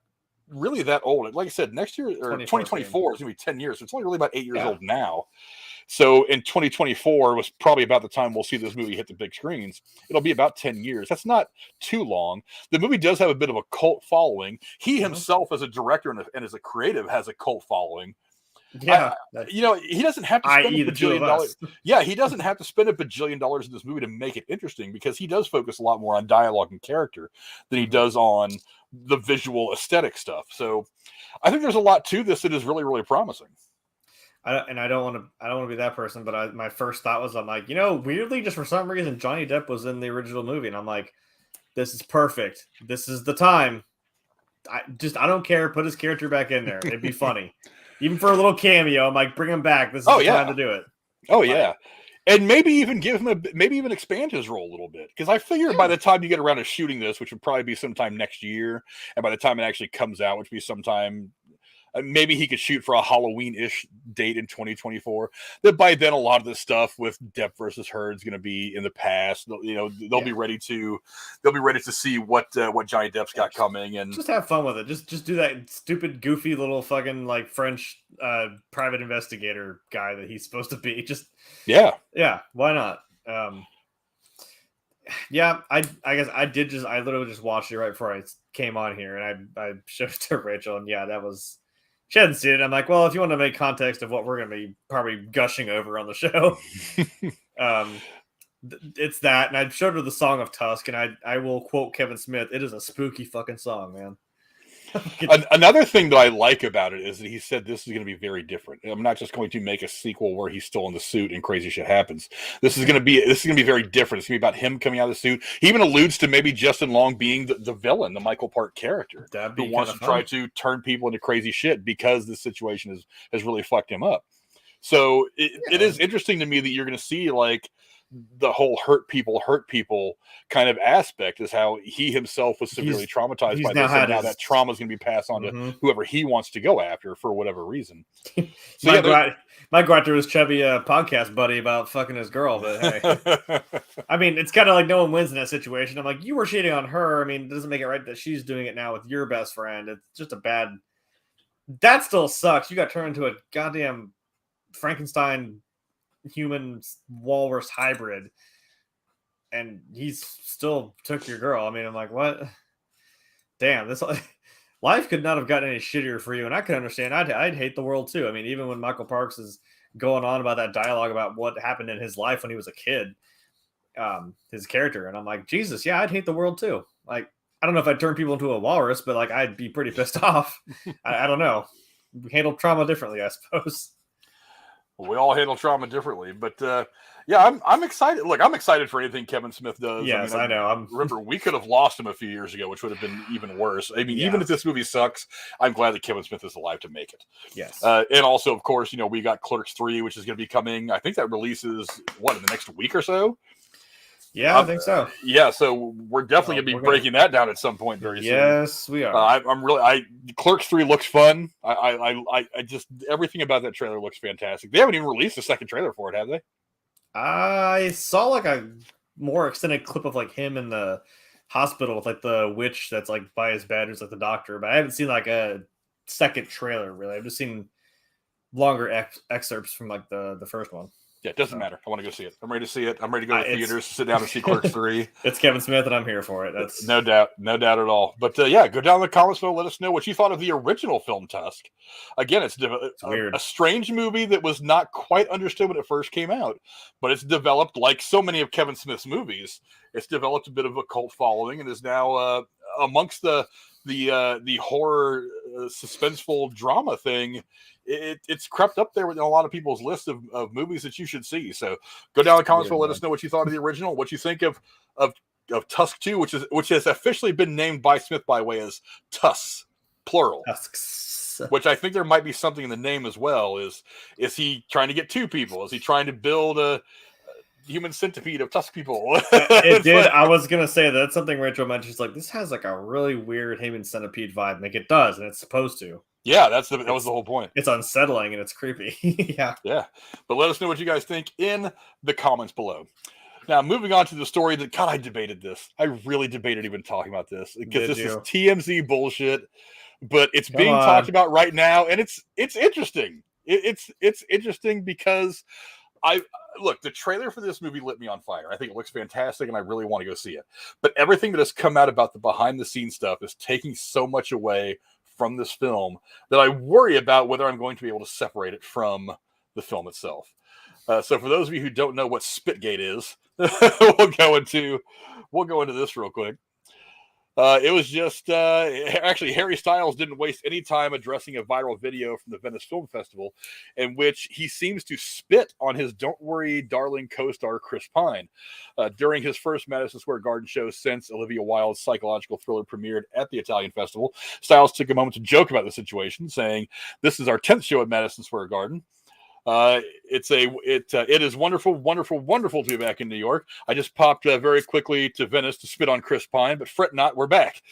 really that old. Like I said, next year or 2024 is going to be 10 years. So it's only really about 8 years old now. So in 2024 was probably about the time we'll see this movie hit the big screens. It'll be about 10 years. That's not too long. The movie does have a bit of a cult following. He himself as a director and as a creative has a cult following. Yeah. He doesn't have to spend $1 bajillion. Yeah, he doesn't have to spend $1 bajillion in this movie to make it interesting, because he does focus a lot more on dialogue and character than he does on the visual aesthetic stuff. So I think there's a lot to this that is really, really promising. I don't want to be that person, but my first thought was, I'm like, weirdly, just for some reason, Johnny Depp was in the original movie, and I'm like, this is perfect. This is the time. I don't care. Put his character back in there. It'd be funny. Even for a little cameo, I'm like, bring him back. This is the time to do it. Oh, yeah. And maybe even give him maybe even expand his role a little bit. Because I figure by the time you get around to shooting this, which would probably be sometime next year, and by the time it actually comes out, which would be sometime, maybe he could shoot for a Halloween-ish date in 2024. That by then, a lot of this stuff with Depp versus Heard is going to be in the past. They'll be ready to see what Johnny Depp's got coming, and just have fun with it. Just do that stupid, goofy little fucking like French private investigator guy that he's supposed to be. Why not? I guess I literally just watched it right before I came on here, and I showed it to Rachel, and that was. She hadn't seen it. I'm like, well, if you want to make context of what we're going to be probably gushing over on the show, it's that. And I showed her the song of Tusk, and I will quote Kevin Smith. It is a spooky fucking song, man. Another thing that I like about it is that he said this is going to be very different. I'm not just going to make a sequel where he's still in the suit and crazy shit happens. This is going to be very different. It's going to be about him coming out of the suit. He even alludes to maybe Justin Long being the villain, the Michael Park character, who wants to try to turn people into crazy shit because this situation has really fucked him up. So it is interesting to me that you're going to see like the whole hurt people kind of aspect, is how he himself was severely traumatized by this, and now that trauma is going to be passed on to whoever he wants to go after for whatever reason. So might go after his chubby podcast buddy about fucking his girl, but hey, I mean, it's kind of like no one wins in that situation. I'm like, you were cheating on her. I mean, it doesn't make it right that she's doing it now with your best friend. It's just that still sucks. You got turned into a goddamn Frankenstein human walrus hybrid, and he's still took your girl. I mean, I'm like, what? Damn, this life could not have gotten any shittier for you. And I can understand. I'd hate the world too. I mean, even when Michael Parks is going on about that dialogue about what happened in his life when he was a kid, his character, and I'm like, Jesus, yeah, I'd hate the world too. Like, I don't know if I'd turn people into a walrus, but like, I'd be pretty pissed off. I don't know. We handle trauma differently, I suppose. We all handle trauma differently, but I'm excited. Look, I'm excited for anything Kevin Smith does. Yes, I know. Remember, we could have lost him a few years ago, which would have been even worse. I mean, even if this movie sucks, I'm glad that Kevin Smith is alive to make it. Yes. And also, of course, we got Clerks 3, which is going to be coming. I think that releases, in the next week or so? Yeah, I think so. Yeah, so we're definitely going to be breaking that down at some point very soon. Yes, we are. Clerks 3 looks fun. I just, everything about that trailer looks fantastic. They haven't even released a second trailer for it, have they? I saw like a more extended clip of like him in the hospital with like the witch that's like by his bed, who's like the doctor, but I haven't seen like a second trailer really. I've just seen longer excerpts from like the first one. Yeah, it doesn't matter. I want to go see it. I'm ready to see it. I'm ready to go to the theaters, sit down and see Clerks 3. It's Kevin Smith, and I'm here for it. That's no doubt at all. But yeah, go down in the comments below. Let us know what you thought of the original film Tusk. Again, it's weird. A strange movie that was not quite understood when it first came out, but it's developed, like so many of Kevin Smith's movies, it's developed a bit of a cult following and is now amongst the horror suspenseful drama thing. It's crept up there with a lot of people's list of movies that you should see. So go down in the comments below, let us know what you thought of the original, what you think of Tusk 2, which has officially been named by Smith by way as Tusks, plural. Tusks. Which I think there might be something in the name as well. Is he trying to get two people? Is he trying to build a human centipede of Tusk people? It did. I was gonna say that's something Rachel mentioned. She's like, this has like a really weird human centipede vibe. Like it does, and it's supposed to. Yeah, that was the whole point. It's unsettling and it's creepy. Yeah. But let us know what you guys think in the comments below. Now, moving on to the story that, God, I debated this. I really debated even talking about this because this is TMZ bullshit, but it's being talked about right now, and it's interesting. It's interesting because look, the trailer for this movie lit me on fire. I think it looks fantastic, and I really want to go see it. But everything that has come out about the behind-the-scenes stuff is taking so much away from this film that I worry about whether I'm going to be able to separate it from the film itself. So for those of you who don't know what Spitgate is, we'll go into this real quick. It was just actually Harry Styles didn't waste any time addressing a viral video from the Venice Film Festival in which he seems to spit on his Don't Worry Darling co-star Chris Pine. During his first Madison Square Garden show since Olivia Wilde's psychological thriller premiered at the Italian festival, Styles took a moment to joke about the situation, saying, "This is our 10th show at Madison Square Garden. It is wonderful to be back in New York. I just popped very quickly to Venice to spit on Chris Pine, but fret not, we're back."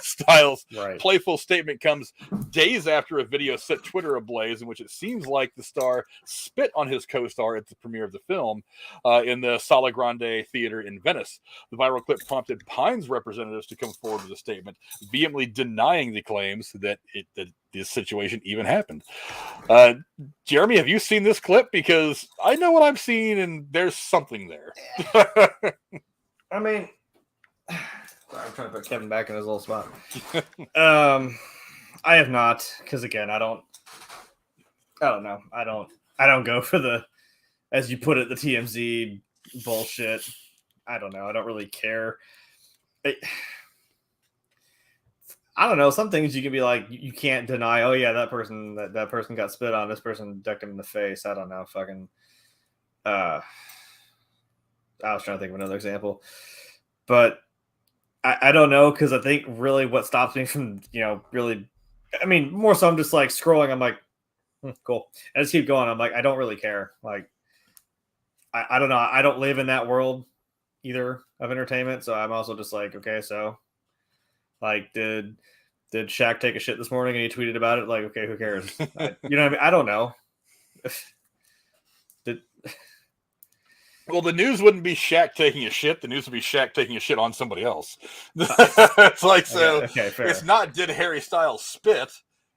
Styles' playful statement comes days after a video set Twitter ablaze in which it seems like the star spit on his co-star at the premiere of the film in the Sala Grande Theater in Venice. The viral clip prompted Pine's representatives to come forward with a statement vehemently denying the claims that this situation even happened. Jeremy, have you seen this clip? Because I know what I'm seeing, and there's something there. I mean, I'm trying to put Kevin back in his little spot. I have not, because again, I don't know. I don't go for the, as you put it, the TMZ bullshit. I don't know. I don't really care. I don't know. Some things you can be like, you can't deny. Oh yeah, that person got spit on. This person decked him in the face. I don't know. Fucking. I was trying to think of another example, but I don't know, because I think really what stops me from really, I mean, more so I'm just like scrolling. I'm like, cool. I just keep going. I'm like, I don't really care. Like, I don't know. I don't live in that world either of entertainment, so I'm also just like, okay, so. Like, did Shaq take a shit this morning and he tweeted about it? Like, okay, who cares? You know what I mean? I don't know. Well, the news wouldn't be Shaq taking a shit. The news would be Shaq taking a shit on somebody else. It's like, so okay, fair. It's not did Harry Styles spit.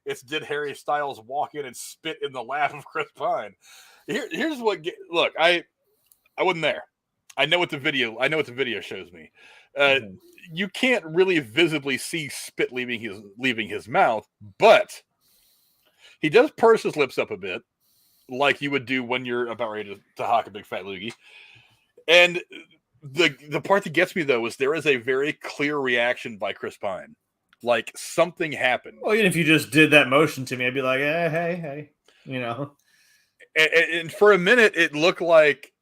It's did Harry Styles walk in and spit in the lap of Chris Pine. Here's what. Look, I wasn't there. I know what the video shows me. You can't really visibly see spit leaving his mouth, but he does purse his lips up a bit, like you would do when you're about ready to hock a big fat loogie. And the part that gets me though is there is a very clear reaction by Chris Pine, like something happened. Well, even if you just did that motion to me, I'd be like, hey, And for a minute, it looked like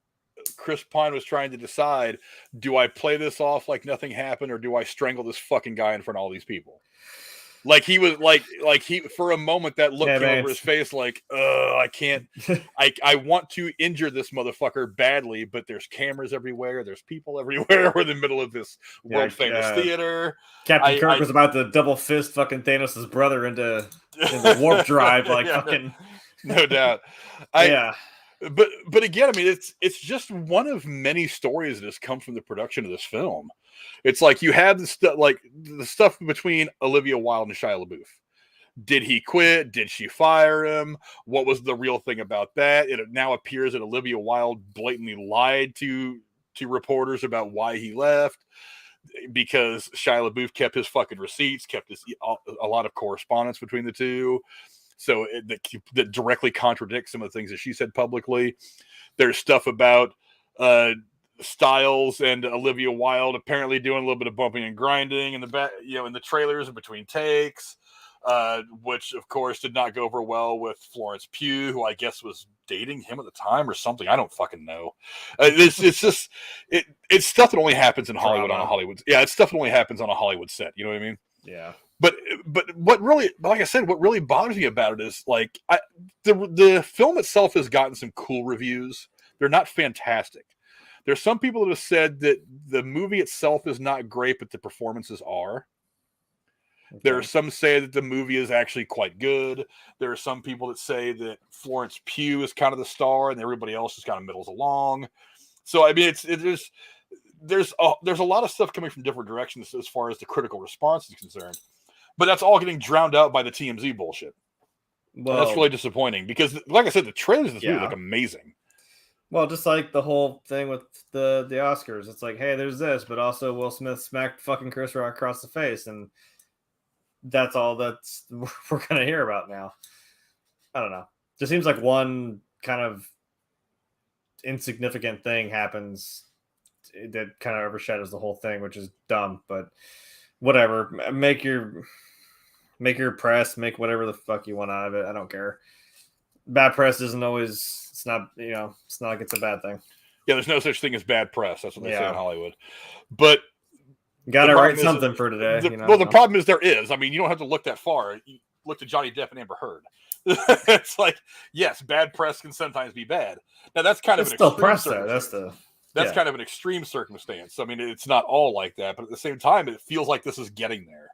Chris Pine was trying to decide, do I play this off like nothing happened, or do I strangle this fucking guy in front of all these people? Like he was like he for a moment that look came over his face like, I can't. I want to injure this motherfucker badly, but there's cameras everywhere. There's people everywhere. We're in the middle of this world famous theater. Captain Kirk was about to double fist fucking Thanos' brother into warp drive, like fucking. No doubt. But again, I mean, it's just one of many stories that has come from the production of this film. It's like you have the stuff between Olivia Wilde and Shia LaBeouf. Did he quit? Did she fire him? What was the real thing about that? It now appears that Olivia Wilde blatantly lied to reporters about why he left, because Shia LaBeouf kept his fucking receipts, kept a lot of correspondence between the two. So that directly contradicts some of the things that she said publicly. There's stuff about Styles and Olivia Wilde apparently doing a little bit of bumping and grinding in the back, in the trailers and between takes, which of course did not go over well with Florence Pugh, who I guess was dating him at the time or something. I don't fucking know. It's just it's stuff that only happens in Hollywood on a Hollywood. Yeah, it's stuff that only happens on a Hollywood set. You know what I mean? Yeah. But what really, like I said, what really bothers me about it is like the film itself has gotten some cool reviews. They're not fantastic. There's some people that have said that the movie itself is not great, but the performances are. Okay. There are some say that the movie is actually quite good. There are some people that say that Florence Pugh is kind of the star and everybody else just kind of middles along. So I mean, there's a lot of stuff coming from different directions as far as the critical response is concerned. But that's all getting drowned out by the TMZ bullshit. Well, that's really disappointing because, like I said, the trailers of this movie look amazing. Well, just like the whole thing with the Oscars. It's like, hey, there's this, but also Will Smith smacked fucking Chris Rock across the face. And that's all we're going to hear about now. I don't know. Just seems like one kind of insignificant thing happens that kind of overshadows the whole thing, which is dumb, but whatever. Make your press, make whatever the fuck you want out of it. I don't care. Bad press isn't always, it's not like it's a bad thing. Yeah, there's no such thing as bad press. That's what they say in Hollywood. But got to write something for today. The problem is there is. I mean, you don't have to look that far. You look to Johnny Depp and Amber Heard. It's like, yes, bad press can sometimes be bad. Now that's kind of an still press though. That's kind of an extreme circumstance. I mean, it's not all like that, but at the same time, it feels like this is getting there.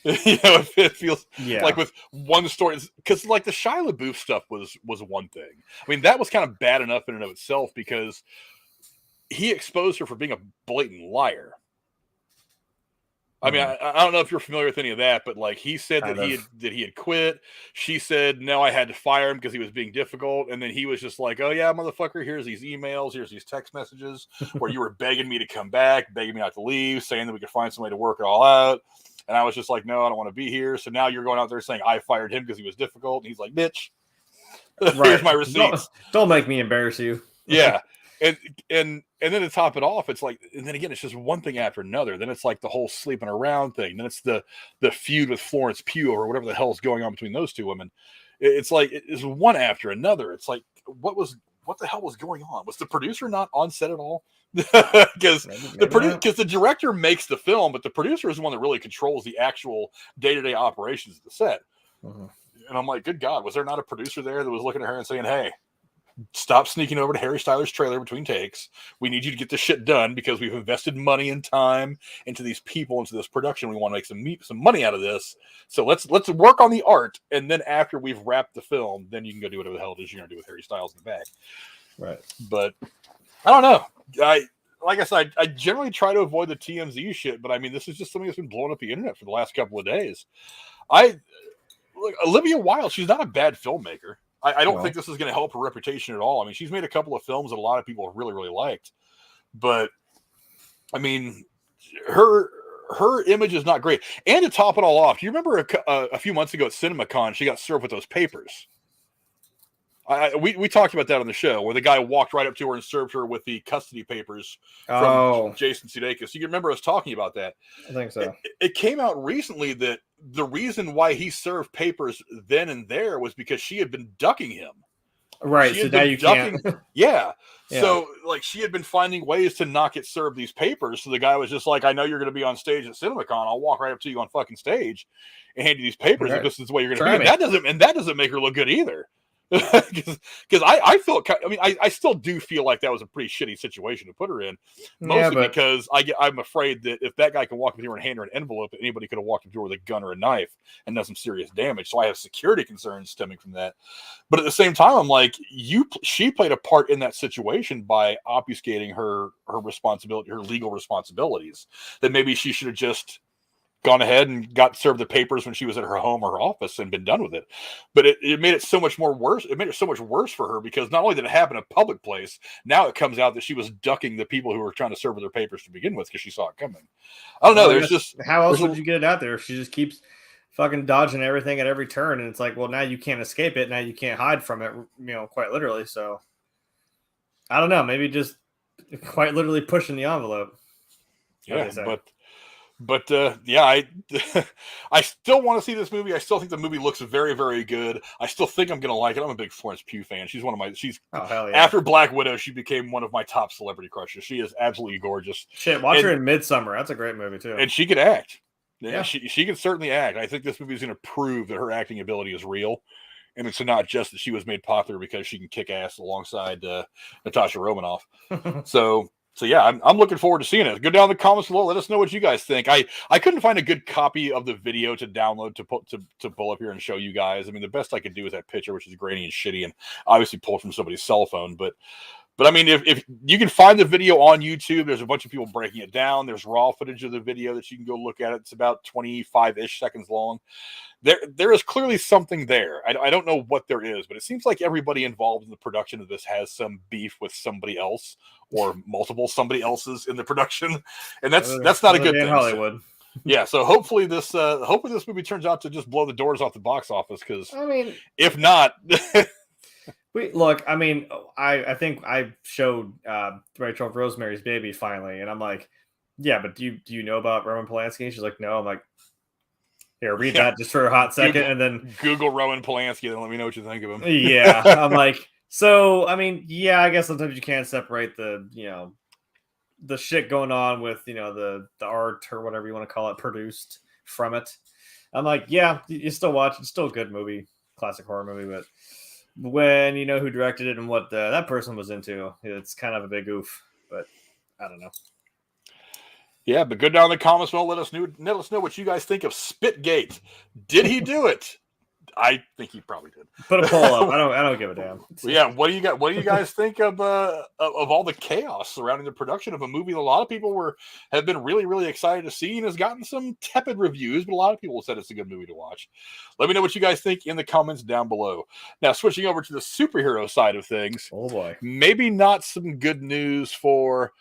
It feels like with one story, because like the Shia LaBeouf stuff was one thing. I mean, that was kind of bad enough in and of itself because he exposed her for being a blatant liar. I mean, I don't know if you're familiar with any of that, but like he said that he had quit. She said, no, I had to fire him because he was being difficult. And then he was just like, oh yeah, motherfucker, here's these emails, here's these text messages where you were begging me to come back, begging me not to leave, saying that we could find somebody to work it all out. And I was just like, no, I don't want to be here. So now you're going out there saying I fired him because he was difficult. And he's like, bitch, here's my receipts. Don't make me embarrass you. Yeah. And then to top it off, it's like, and then again, it's just one thing after another. Then it's like the whole sleeping around thing. Then it's the feud with Florence Pugh or whatever the hell is going on between those two women. It's like, it's one after another. It's like, what the hell was going on? Was the producer not on set at all? Because the director makes the film, but the producer is the one that really controls the actual day-to-day operations of the set. Mm-hmm. And I'm like, good God, was there not a producer there that was looking at her and saying, hey, stop sneaking over to Harry Styles' trailer between takes. We need you to get this shit done because we've invested money and time into these people, into this production. We want to make some money out of this. So let's work on the art. And then after we've wrapped the film, then you can go do whatever the hell it is you're going to do with Harry Styles in the back. Right. But I don't know. Like I said, I generally try to avoid the TMZ shit, but I mean, this is just something that's been blowing up the internet for the last couple of days. Olivia Wilde, she's not a bad filmmaker. I don't think this is going to help her reputation at all. I mean, she's made a couple of films that a lot of people have really, really liked. But, I mean, her image is not great. And to top it all off, do you remember a few months ago at CinemaCon, she got served with those papers? We talked about that on the show, where the guy walked right up to her and served her with the custody papers from Jason Sudeikis. You remember us talking about that? I think so. It came out recently that the reason why he served papers then and there was because she had been ducking him. Right. So now you can't. Yeah. Yeah. So like she had been finding ways to not get served these papers. So the guy was just like, I know you're going to be on stage at CinemaCon. I'll walk right up to you on fucking stage and hand you these papers if this is the way you're going to be. And that doesn't make her look good either. Because I felt, I mean, I still do feel like that was a pretty shitty situation to put her in, mostly because I'm afraid that if that guy can walk up to her and hand her an envelope, that anybody could have walked up to her with a gun or a knife and done some serious damage. So I have security concerns stemming from that. But at the same time, I'm like, she played a part in that situation by obfuscating her responsibility, her legal responsibilities. That maybe she should have just gone ahead and got served the papers when she was at her home or her office and been done with it. But it made it so much more worse. It made it so much worse for her because not only did it happen in a public place, now it comes out that she was ducking the people who were trying to serve her their papers to begin with because she saw it coming. I don't know. There's just how else would you get it out there if she just keeps fucking dodging everything at every turn? And it's like, well, now you can't escape it. Now you can't hide from it, quite literally. So I don't know. Maybe just quite literally pushing the envelope. Yeah, But I still want to see this movie. I still think the movie looks very, very good. I still think I'm going to like it. I'm a big Florence Pugh fan. She's hell yeah. After Black Widow, she became one of my top celebrity crushes. She is absolutely gorgeous. Shit, watch her in Midsummer. That's a great movie too. And she could act. Yeah. She can certainly act. I think this movie is going to prove that her acting ability is real. And it's not just that she was made popular because she can kick ass alongside Natasha Romanoff. So yeah, I'm looking forward to seeing it. Go down in the comments below. Let us know what you guys think. I couldn't find a good copy of the video to download to pull up here and show you guys. I mean, the best I could do is that picture, which is grainy and shitty, and obviously pulled from somebody's cell phone. But I mean, if you can find the video on YouTube, there's a bunch of people breaking it down. There's raw footage of the video that you can go look at. It's about 25-ish seconds long. There is clearly something there. I don't know what there is, but it seems like everybody involved in the production of this has some beef with somebody else or multiple somebody else's in the production, and that's not a good thing. Hollywood. Yeah, so hopefully this movie turns out to just blow the doors off the box office. Because I mean, if not, look. I mean, I think I showed Rachel Rosemary's Baby finally, and I'm like, yeah, but do you know about Roman Polanski? She's like, no. I'm like, here, read that just for a hot second, and then Google Roman Polanski, and let me know what you think of him. Yeah, I'm like, so I mean, yeah, I guess sometimes you can't separate the the shit going on with the art or whatever you want to call it produced from it. I'm like, yeah, you still watch. It's still a good movie, classic horror movie, but when you know who directed it and what that person was into, it's kind of a big oof. But I don't know. Yeah, but go down in the comments below. Let us know what you guys think of Spitgate. Did he do it? I think he probably did. Put a poll up. I don't give a damn. Yeah, what do you guys think of all the chaos surrounding the production of a movie that a lot of people have been really, really excited to see and has gotten some tepid reviews, but a lot of people said it's a good movie to watch. Let me know what you guys think in the comments down below. Now, switching over to the superhero side of things. Oh boy. Maybe not some good news for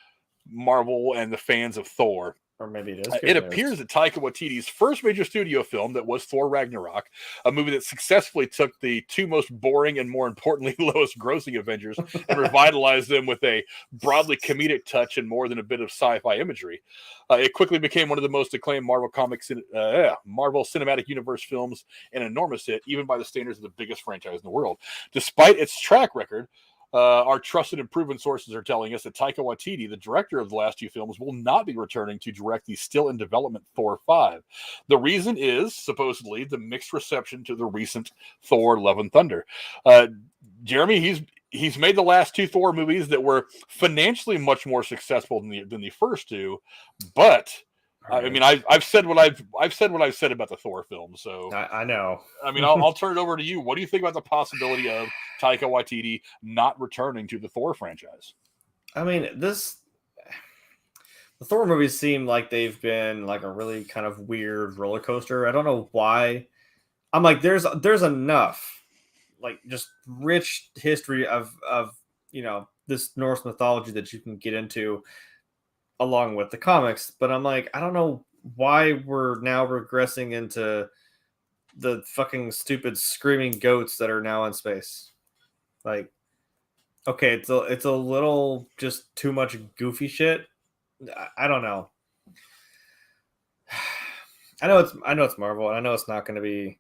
Marvel and the fans of Thor. Or maybe it is. It appears that Taika Waititi's first major studio film, that was Thor Ragnarok, a movie that successfully took the two most boring and, more importantly, lowest grossing Avengers and revitalized them with a broadly comedic touch and more than a bit of sci-fi imagery. It quickly became one of the most acclaimed Marvel Cinematic Universe films, an enormous hit, even by the standards of the biggest franchise in the world. Despite its track record, our trusted and proven sources are telling us that Taika Watiti, the director of the last two films, will not be returning to direct the still-in-development Thor 5. The reason is, supposedly, the mixed reception to the recent Thor Love and Thunder. Jeremy, he's made the last two Thor movies that were financially much more successful than the first two, but... I mean, I've said what I've said about the Thor film. So I know. I mean, I'll turn it over to you. What do you think about the possibility of Taika Waititi not returning to the Thor franchise? I mean, the Thor movies seem like they've been like a really kind of weird roller coaster. I don't know why. I'm like, there's enough, like, just rich history of this Norse mythology that you can get into along with the comics, but I'm like, I don't know why we're now regressing into the fucking stupid screaming goats that are now in space. Like, okay, it's a little just too much goofy shit. I don't know. I know it's Marvel, and I know it's not going to be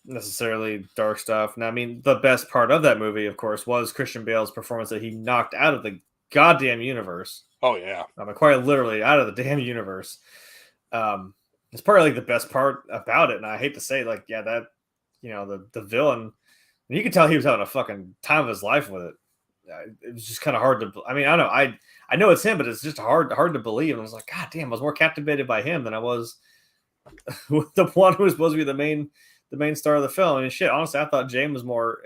necessarily dark stuff. And I mean, the best part of that movie, of course, was Christian Bale's performance that he knocked out of the goddamn universe. Oh yeah, quite literally out of the damn universe. It's probably like the best part about it, and I hate to say, like, yeah, that the villain, you could tell he was having a fucking time of his life with it. It was just kind of hard to. I mean, I don't know. I know it's him, but it's just hard to believe. And I was like, God damn, I was more captivated by him than I was with the one who was supposed to be the main star of the film. I mean, shit. Honestly, I thought James was more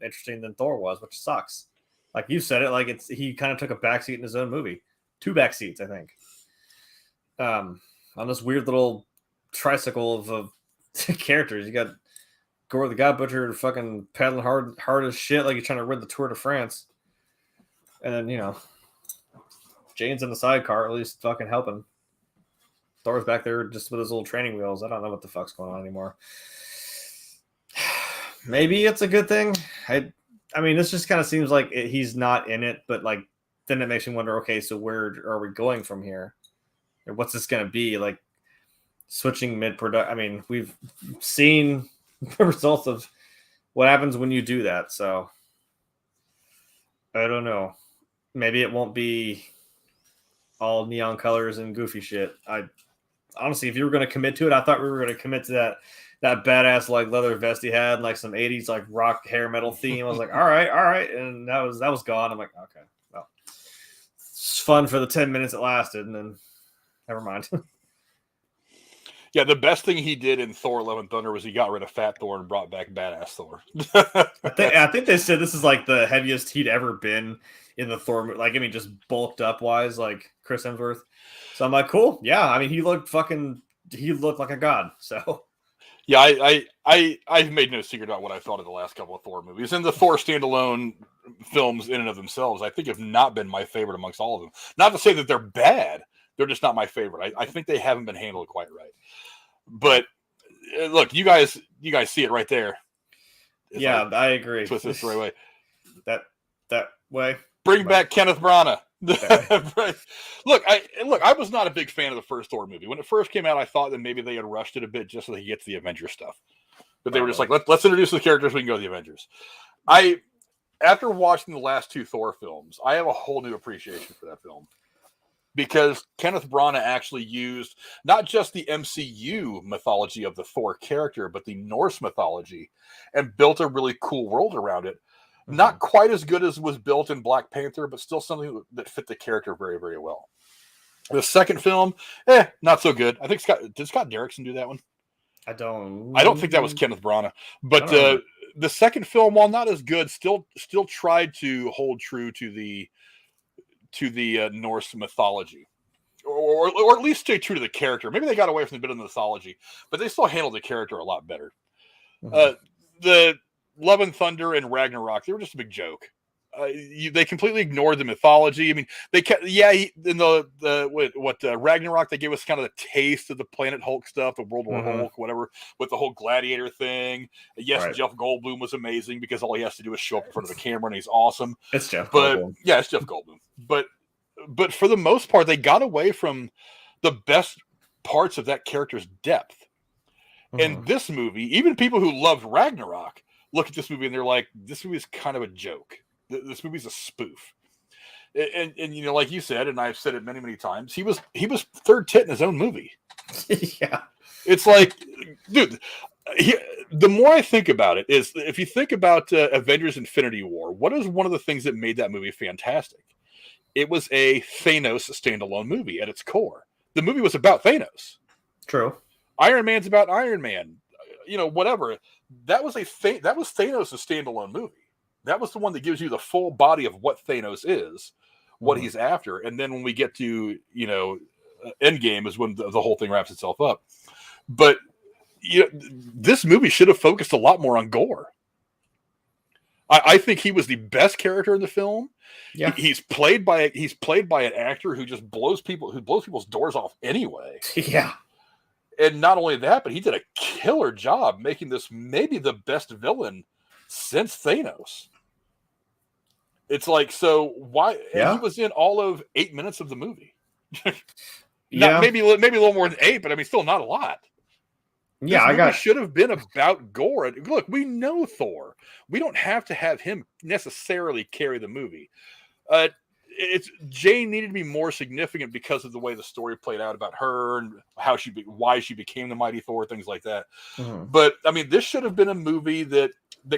interesting than Thor was, which sucks. Like you said it, like he kind of took a backseat in his own movie, 2 backseats, I think. On this weird little tricycle of characters, you got Gore the God Butcher fucking paddling hard as shit, like he's trying to win the Tour de France. And then, Jane's in the sidecar, at least fucking helping. Thor's back there just with his little training wheels. I don't know what the fuck's going on anymore. Maybe it's a good thing. I mean, this just kind of seems like he's not in it, but like then it makes me wonder, okay, so where are we going from here? Or what's this going to be? Like switching mid-production. I mean, we've seen the results of what happens when you do that. So I don't know. Maybe it won't be all neon colors and goofy shit. I honestly, if you were going to commit to it, I thought we were going to commit to that badass like leather vest he had, like some 80s like rock hair metal theme. I was like, all right, and that was gone. I'm like, okay, well, it's fun for the 10 minutes it lasted, and then never mind. Yeah, the best thing he did in Thor: Love and Thunder was he got rid of Fat Thor and brought back Badass Thor. I think they said this is like the heaviest he'd ever been in the Thor movie. Like, I mean, just bulked up wise, like Chris Hemsworth. So I'm like, cool. Yeah, I mean, he looked like a god. So yeah, I've made no secret about what I thought of the last couple of Thor movies. And the Thor standalone films in and of themselves, I think have not been my favorite amongst all of them. Not to say that they're bad. They're just not my favorite. I think they haven't been handled quite right. But look, you guys see it right there. I agree. Twist this the right way. That way. Bring back Kenneth Branagh. Look, I was not a big fan of the first Thor movie. When it first came out, I thought that maybe they had rushed it a bit just so they get to the Avengers stuff. But they were just like, let's introduce the characters, we can go to the Avengers. After watching the last 2 Thor films, I have a whole new appreciation for that film. Because Kenneth Branagh actually used not just the MCU mythology of the Thor character, but the Norse mythology and built a really cool world around it. Mm-hmm. Not quite as good as was built in Black Panther, but still something that fit the character very, very well. The second film, not so good. I think did Scott Derrickson do that one? I don't think that was Kenneth Branagh. But the second film, while not as good, still tried to hold true to the Norse mythology, or at least stay true to the character. Maybe they got away from a bit of the mythology, but they still handled the character a lot better. Mm-hmm. The Love and Thunder and Ragnarok, they were just a big joke. They completely ignored the mythology. I mean, they kept, in the Ragnarok, they gave us kind of the taste of the Planet Hulk stuff, the World War Hulk, whatever, with the whole gladiator thing. Yes, right. Jeff Goldblum was amazing because all he has to do is show up in front of the camera and he's awesome. It's Jeff Goldblum. Yeah, it's Jeff Goldblum. But for the most part, they got away from the best parts of that character's depth. And this movie, even people who loved Ragnarok look at this movie and they're like, this movie is kind of a joke. This movie's a spoof. And like you said, and I've said it many, many times, he was third tit in his own movie. Yeah. It's like, dude, the more I think about it is, if you think about Avengers Infinity War, what is one of the things that made that movie fantastic? It was a Thanos standalone movie at its core. The movie was about Thanos. True. Iron Man's about Iron Man. Whatever. That was Thanos' standalone movie. That was the one that gives you the full body of what Thanos is, what he's after. And then when we get to, Endgame is when the whole thing wraps itself up. But this movie should have focused a lot more on Gore. I think he was the best character in the film. Yeah. He's played by an actor who just blows people's doors off anyway. Yeah. And not only that, but he did a killer job making this maybe the best villain since Thanos. It's like, so why? Yeah. He was in all of 8 minutes of the movie. Maybe a little more than 8, but I mean, still not a lot. Yeah, this movie should have been about Gore. And look, we know Thor. We don't have to have him necessarily carry the movie. It's Jane needed to be more significant because of the way the story played out about her and why she became the Mighty Thor, things like that. Mm-hmm. But I mean, this should have been a movie that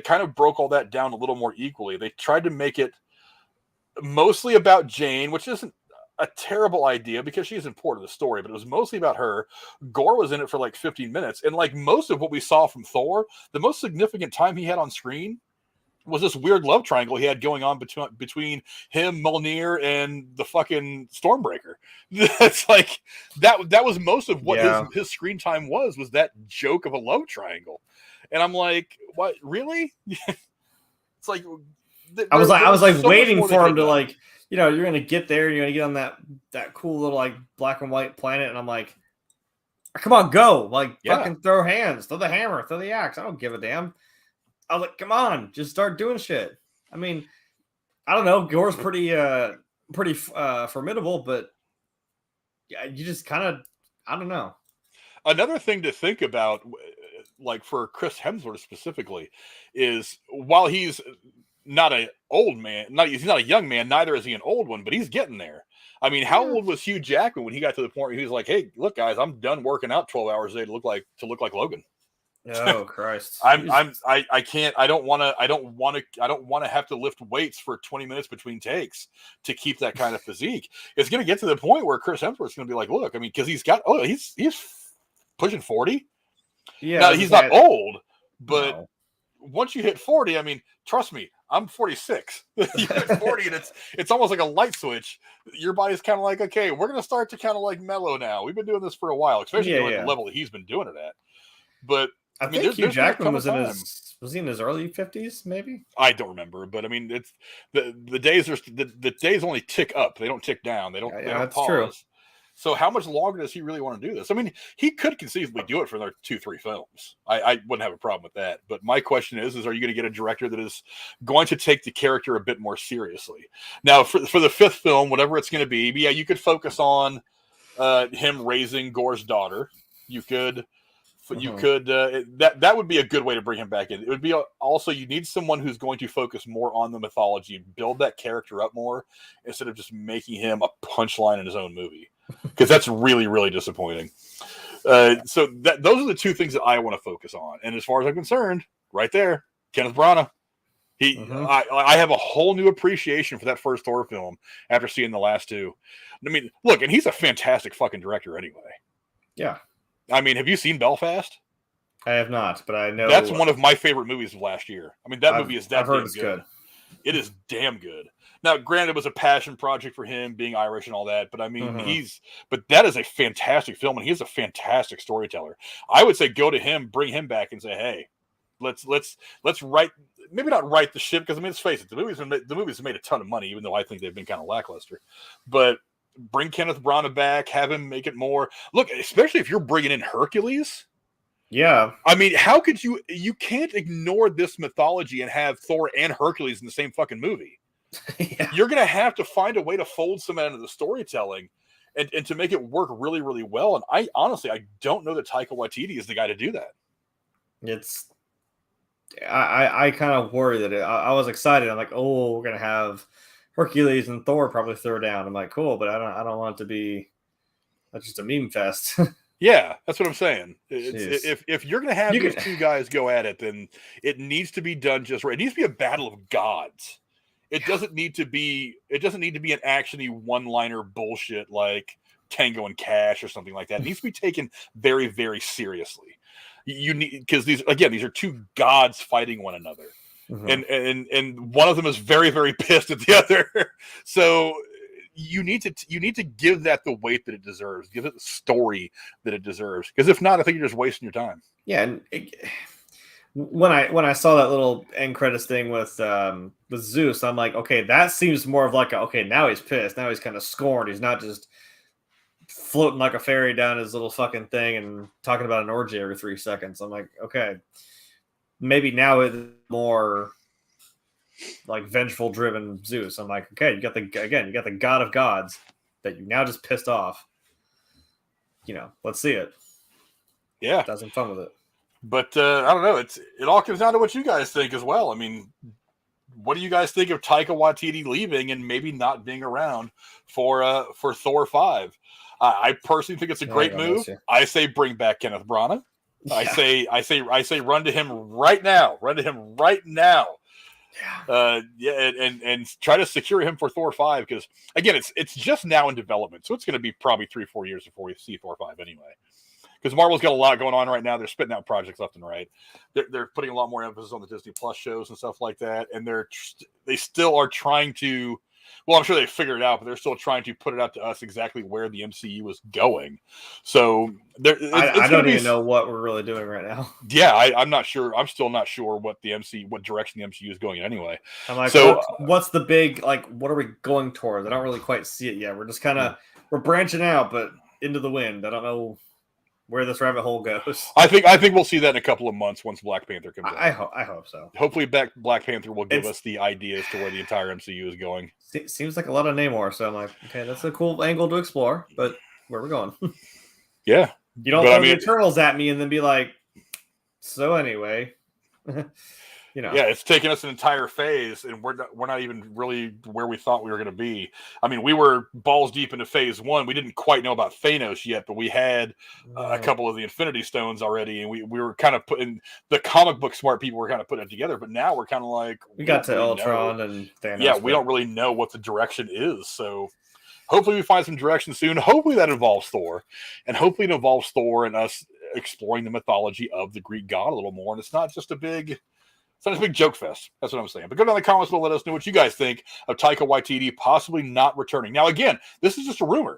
kind of broke all that down a little more equally. They tried to make it mostly about Jane, which isn't a terrible idea because she's important to the story, but it was mostly about her. Gore was in it for like 15 minutes. And like most of what we saw from Thor, the most significant time he had on screen was this weird love triangle he had going on between him, Mjolnir, and the fucking Stormbreaker. That's like that was most of what his screen time was that joke of a love triangle. And I'm like, what? Really? It's like I was like waiting for him to like, you know, you're gonna get there, you're gonna get on that cool little like black and white planet, and I'm like, come on, go, like fucking throw hands, throw the hammer, throw the axe. I don't give a damn. I was like, come on, just start doing shit. I mean, I don't know. Gore's pretty formidable, but you just kind of, I don't know. Another thing to think about, like for Chris Hemsworth specifically, is while he's not an old man, he's not a young man, neither is he an old one, but he's getting there. I mean, how old was Hugh Jackman when he got to the point where he was like, "Hey, look, guys, I'm done working out 12 hours a day to look like Logan." Oh Christ! I can't. I don't want to have to lift weights for 20 minutes between takes to keep that kind of physique. It's going to get to the point where Chris Hemsworth's going to be like, look, I mean, because he's pushing 40. Yeah, now he's not old, but once you hit 40, I mean, trust me, I'm 46. You hit 40, and it's almost like a light switch. Your body's kind of like, okay, we're going to start to kind of like mellow now. We've been doing this for a while, especially at the level that he's been doing it at. But I mean, Hugh Jackman was he in his early 50s, maybe? I don't remember, but I mean, it's the days are the days only tick up. They don't tick down. They don't. They don't that's pause. true. So how much longer does he really want to do this? I mean, he could conceivably do it for another 2-3 films. I wouldn't have a problem with that. But my question is are you going to get a director that is going to take the character a bit more seriously? Now, for the 5th film, whatever it's going to be, yeah, you could focus on him raising Gore's daughter. You could. That would be a good way to bring him back in. It would be also, you need someone who's going to focus more on the mythology and build that character up more instead of just making him a punchline in his own movie, because that's really, really disappointing. So those are the two things that I want to focus on. And as far as I'm concerned, right there, Kenneth Branagh. I have a whole new appreciation for that first Thor film after seeing the last two. I mean, look, and he's a fantastic fucking director anyway. Yeah. I mean, have you seen Belfast? I have not, but I know that's one of my favorite movies of last year. I mean, that movie is that damn good. It is damn good. Now, granted, it was a passion project for him, being Irish and all that, but I mean, but that is a fantastic film, and he's a fantastic storyteller. I would say go to him, bring him back, and say, hey, let's write, maybe not write the ship, because I mean, let's face it, the movies have made a ton of money, even though I think they've been kind of lackluster, but bring Kenneth Branagh back, have him make it more. Look, especially if you're bringing in Hercules. Yeah. I mean, how could you can't ignore this mythology and have Thor and Hercules in the same fucking movie. Yeah. You're going to have to find a way to fold some into the storytelling and to make it work really, really well. And I don't know that Taika Watiti is the guy to do that. I kind of worry that I was excited. I'm like, oh, we're going to have Hercules and Thor probably throw down. I'm like, cool, but I don't want it to be just a meme fest. Yeah, that's what I'm saying. If you're going to have these two guys go at it, then it needs to be done just right. It needs to be a battle of gods. It doesn't need to be an actiony one-liner bullshit like Tango and Cash or something like that. It needs to be taken very, very seriously. You need, because these are two gods fighting one another. Mm-hmm. And one of them is very, very pissed at the other. So you need to give that the weight that it deserves. Give it the story that it deserves. Because if not, I think you're just wasting your time. Yeah, and when I saw that little end credits thing with Zeus, I'm like, okay, that seems more of like now he's pissed. Now he's kind of scorned. He's not just floating like a fairy down his little fucking thing and talking about an orgy every 3 seconds. I'm like, okay. Maybe now it's more like vengeful driven Zeus. I'm like, okay, you got the god of gods that you now just pissed off. Let's see it. Yeah. Have some fun with it. But I don't know. It all comes down to what you guys think as well. I mean, what do you guys think of Taika Waititi leaving and maybe not being around for Thor 5? I personally think it's a great move. I say bring back Kenneth Branagh. Yeah. I say run to him right now. Run to him right now. Yeah. And try to secure him for Thor 5 because again, it's just now in development, so it's going to be probably 3-4 years before we see Thor 5 anyway. Because Marvel's got a lot going on right now. They're spitting out projects left and right. They're putting a lot more emphasis on the Disney Plus shows and stuff like that. And they still are trying to. Well, I'm sure they figured it out, but they're still trying to put it out to us exactly where the MCU is going. So I don't even know what we're really doing right now. Yeah, I'm not sure. I'm still not sure what direction the MCU is going in anyway. I'm like, so what's the big what are we going towards? I don't really quite see it yet. We're just we're branching out, but into the wind. I don't know where this rabbit hole goes. I think we'll see that in a couple of months once Black Panther comes out. I hope so. Hopefully Black Panther will give us the ideas to where the entire MCU is going. Seems like a lot of Namor, so I'm like, okay, that's a cool angle to explore, but where are we going? Yeah. You don't throw the Eternals at me and then be like, so anyway. Yeah, it's taken us an entire phase, and we're not even really where we thought we were going to be. I mean, we were balls deep into phase 1. We didn't quite know about Thanos yet, but we had a couple of the Infinity Stones already, and we were kind of putting the comic book smart people were kind of putting it together. But now we're kind of like we got to Ultron and Thanos. Yeah, we don't really know what the direction is. So hopefully we find some direction soon. Hopefully that involves Thor, and hopefully it involves Thor and us exploring the mythology of the Greek god a little more. And it's not just a big joke fest. That's what I'm saying. But go down in the comments below. Let us know what you guys think of Taika Waititi possibly not returning. Now, again, this is just a rumor.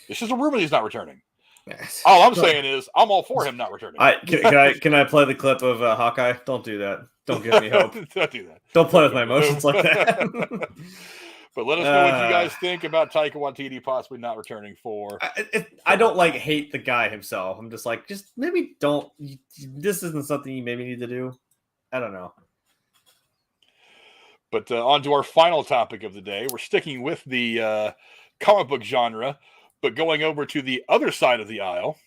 It's just a rumor he's not returning. Yes. All I'm saying is I'm all for him not returning. Can I play the clip of Hawkeye? Don't do that. Don't give me hope. Don't do that. Don't play with my emotions like that. But let us know what you guys think about Taika Waititi possibly not returning for. I don't hate the guy himself. I'm just like, maybe don't. This isn't something you maybe need to do. I don't know. But on to our final topic of the day. We're sticking with the comic book genre, but going over to the other side of the aisle.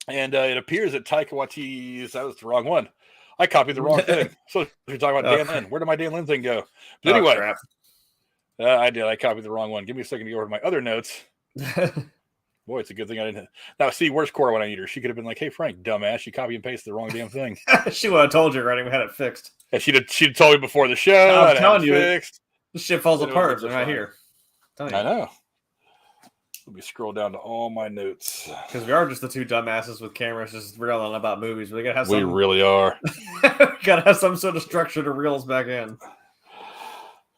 And it appears that Taika Waititi, that was the wrong one. I copied the wrong thing. So you're talking about Dan Lin. Where did my Dan Lin thing go? But anyway. Crap. I did. I copied the wrong one. Give me a second to go over to my other notes. Boy, it's a good thing I didn't. Now, see, where's Cora when I need her? She could have been like, "Hey, Frank, dumbass, you copy and pasted the wrong damn thing." She would have told you already. We had it fixed. And she'd told me before the show. I'm telling you, fixed. This shit falls apart. They're not here. I know. Let me scroll down to all my notes because we are just the two dumbasses with cameras just reeling about movies. We gotta have. We really are. Gotta have some sort of structure to reel us back in.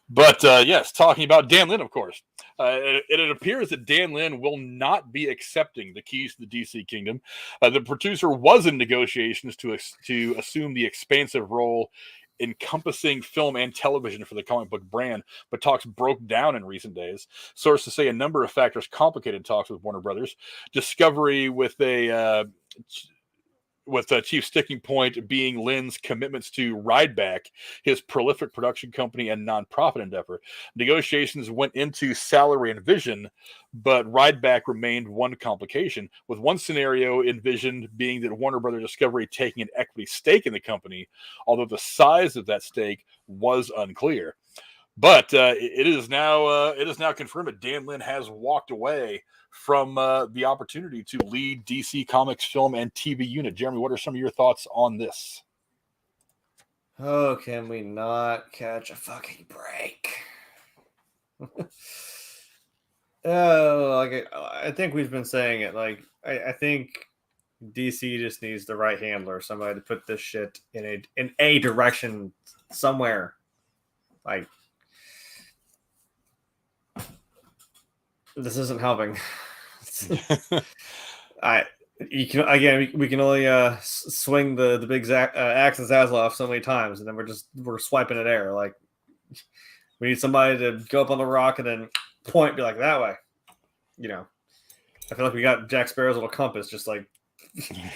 But yes, talking about Dan Lin, of course. It appears that Dan Lin will not be accepting the keys to the DC Kingdom. The producer was in negotiations to assume the expansive role encompassing film and television for the comic book brand, but talks broke down in recent days. Sources say a number of factors complicated talks with Warner Brothers. Discovery with a chief sticking point being Lin's commitments to Rideback, his prolific production company and nonprofit endeavor. Negotiations went into salary and vision, but Rideback remained one complication, with one scenario envisioned being that Warner Brothers Discovery taking an equity stake in the company, although the size of that stake was unclear. But it is now confirmed that Dan Lin has walked away from the opportunity to lead DC Comics film and TV unit. Jeremy, what are some of your thoughts on this? Oh, can we not catch a fucking break? I think we've been saying it. I think DC just needs the right handler, somebody to put this shit in a direction somewhere. This isn't helping. We can only swing the big axe and Zaslav so many times, and then we're swiping at air. We need somebody to go up on the rock and then point, be like that way. I feel like we got Jack Sparrow's little compass, just going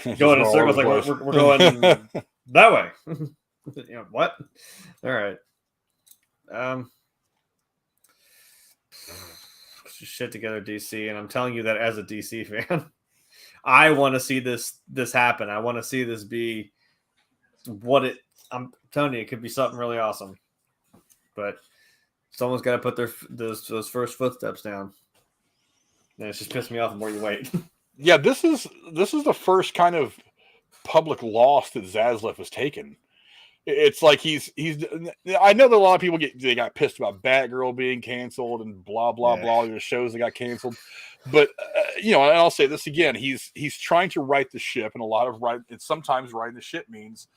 in circles. We're going that way. What? All right. Shit together, DC, and I'm telling you that as a DC fan. I want to see this happen. I want to see this be what it. I'm telling you, it could be something really awesome. But someone's got to put those first footsteps down. And it's just pissed me off the more you wait. Yeah, this is the first kind of public loss that Zaslav has taken. It's like he's. I know that a lot of people got pissed about Batgirl being canceled and blah blah blah. There's shows that got canceled, but and I'll say this again: he's trying to right the ship, and sometimes righting the ship means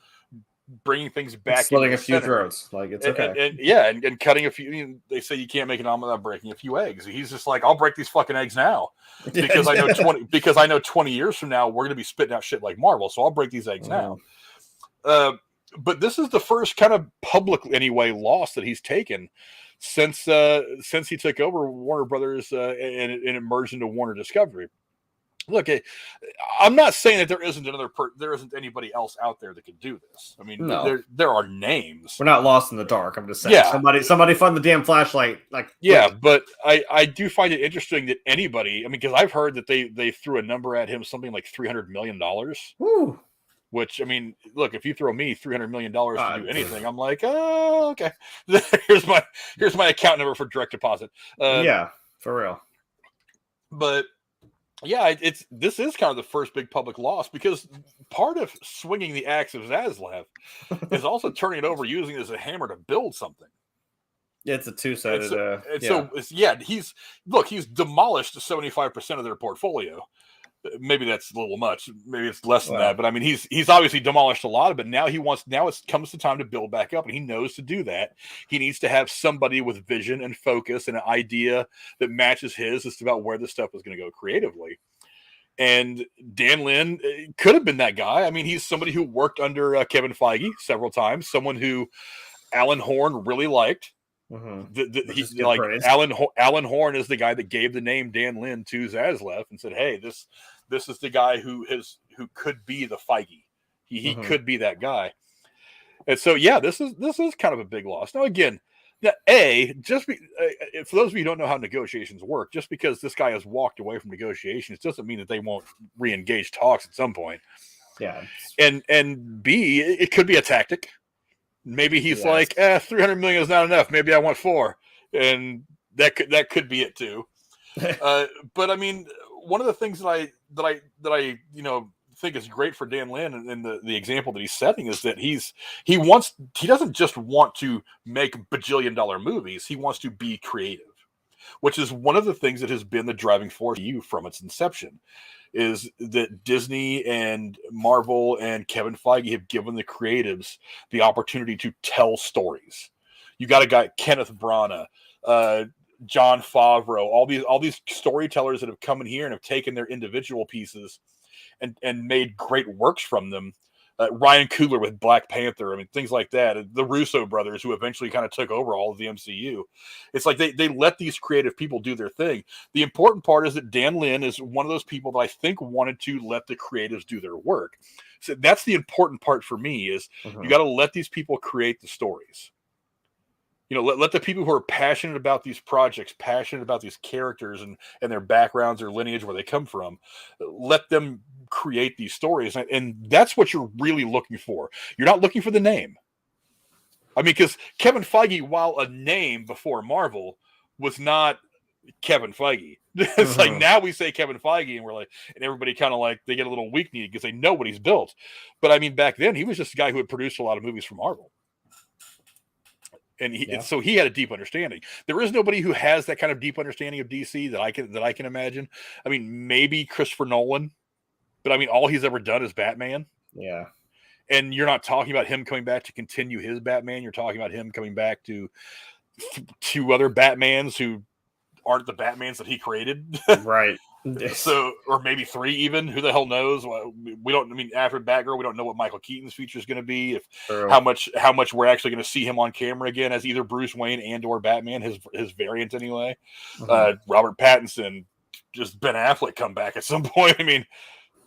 bringing things back, splitting a few throats. Like it's okay, and cutting a few. They say you can't make an omelet without breaking a few eggs. He's just like, I'll break these fucking eggs now because I know 20 years from now we're gonna be spitting out shit like Marvel. So I'll break these eggs now. But this is the first kind of public, anyway, loss that he's taken since he took over Warner Brothers and it merged into Warner Discovery. Look, I'm not saying that there isn't anybody else out there that could do this. I mean, there are names. We're not lost in the dark. I'm just saying, somebody fund the damn flashlight. But I do find it interesting that anybody. I mean, because I've heard that they threw a number at him, something like $300 million. Woo. Which, I mean, look, if you throw me $300 million to do anything, I'm like, oh, okay. here's my account number for direct deposit. Yeah, for real. But yeah, this is kind of the first big public loss because part of swinging the axe of Zaslav is also turning it over, using it as a hammer to build something. Yeah, it's a two-sided. He's demolished 75% of their portfolio. Maybe that's a little much. Maybe it's less than that. But I mean, he's obviously demolished a lot of it. Now it comes the time to build back up, and he knows to do that. He needs to have somebody with vision and focus and an idea that matches his as to about where this stuff is going to go creatively. And Dan Lin could have been that guy. I mean, he's somebody who worked under Kevin Feige several times, someone who Alan Horn really liked. Mm-hmm. Alan Horn is the guy that gave the name Dan Lin to Zaslav and said, "Hey, this is the guy who could be the Feige. He could be that guy." And so, yeah, this is kind of a big loss. Now, again, for those of you who don't know how negotiations work, just because this guy has walked away from negotiations doesn't mean that they won't re-engage talks at some point. Yeah, and B, it could be a tactic. Maybe he's like, 300 million is not enough. Maybe I want 4, and that could be it too. But I mean, one of the things that I think is great for Dan Lin and the example that he's setting is that he doesn't just want to make bajillion-dollar movies. He wants to be creative, which is one of the things that has been the driving force from its inception. Is that Disney and Marvel and Kevin Feige have given the creatives the opportunity to tell stories. You got a guy, Kenneth Branagh, Jon Favreau, all these storytellers that have come in here and have taken their individual pieces and made great works from them. Ryan Coogler with Black Panther, I mean, things like that. The Russo brothers, who eventually kind of took over all of the MCU. It's like they let these creative people do their thing. The important part is that Dan Lin is one of those people that I think wanted to let the creatives do their work. So that's the important part for me is you got to let these people create the stories. Let the people who are passionate about these projects, passionate about these characters and their backgrounds or lineage, where they come from, let them create these stories. And that's what you're really looking for. You're not looking for the name. I mean, because Kevin Feige, while a name before Marvel, was not Kevin Feige. It's like now we say Kevin Feige and everybody kind of like, they get a little weak-kneed because they know what he's built. But I mean, back then he was just a guy who had produced a lot of movies for Marvel. And so he had a deep understanding. There is nobody who has that kind of deep understanding of DC that I can imagine. I mean, maybe Christopher Nolan, but I mean, all he's ever done is Batman. Yeah. And you're not talking about him coming back to continue his Batman. You're talking about him coming back to 2 other Batmans who aren't the Batmans that he created. Right. So, or maybe 3 even. Who the hell knows? We don't. I mean, after Batgirl, we don't know what Michael Keaton's future is going to be. How much we're actually going to see him on camera again as either Bruce Wayne and or Batman, his variant anyway. Robert Pattinson, just Ben Affleck come back at some point. I mean,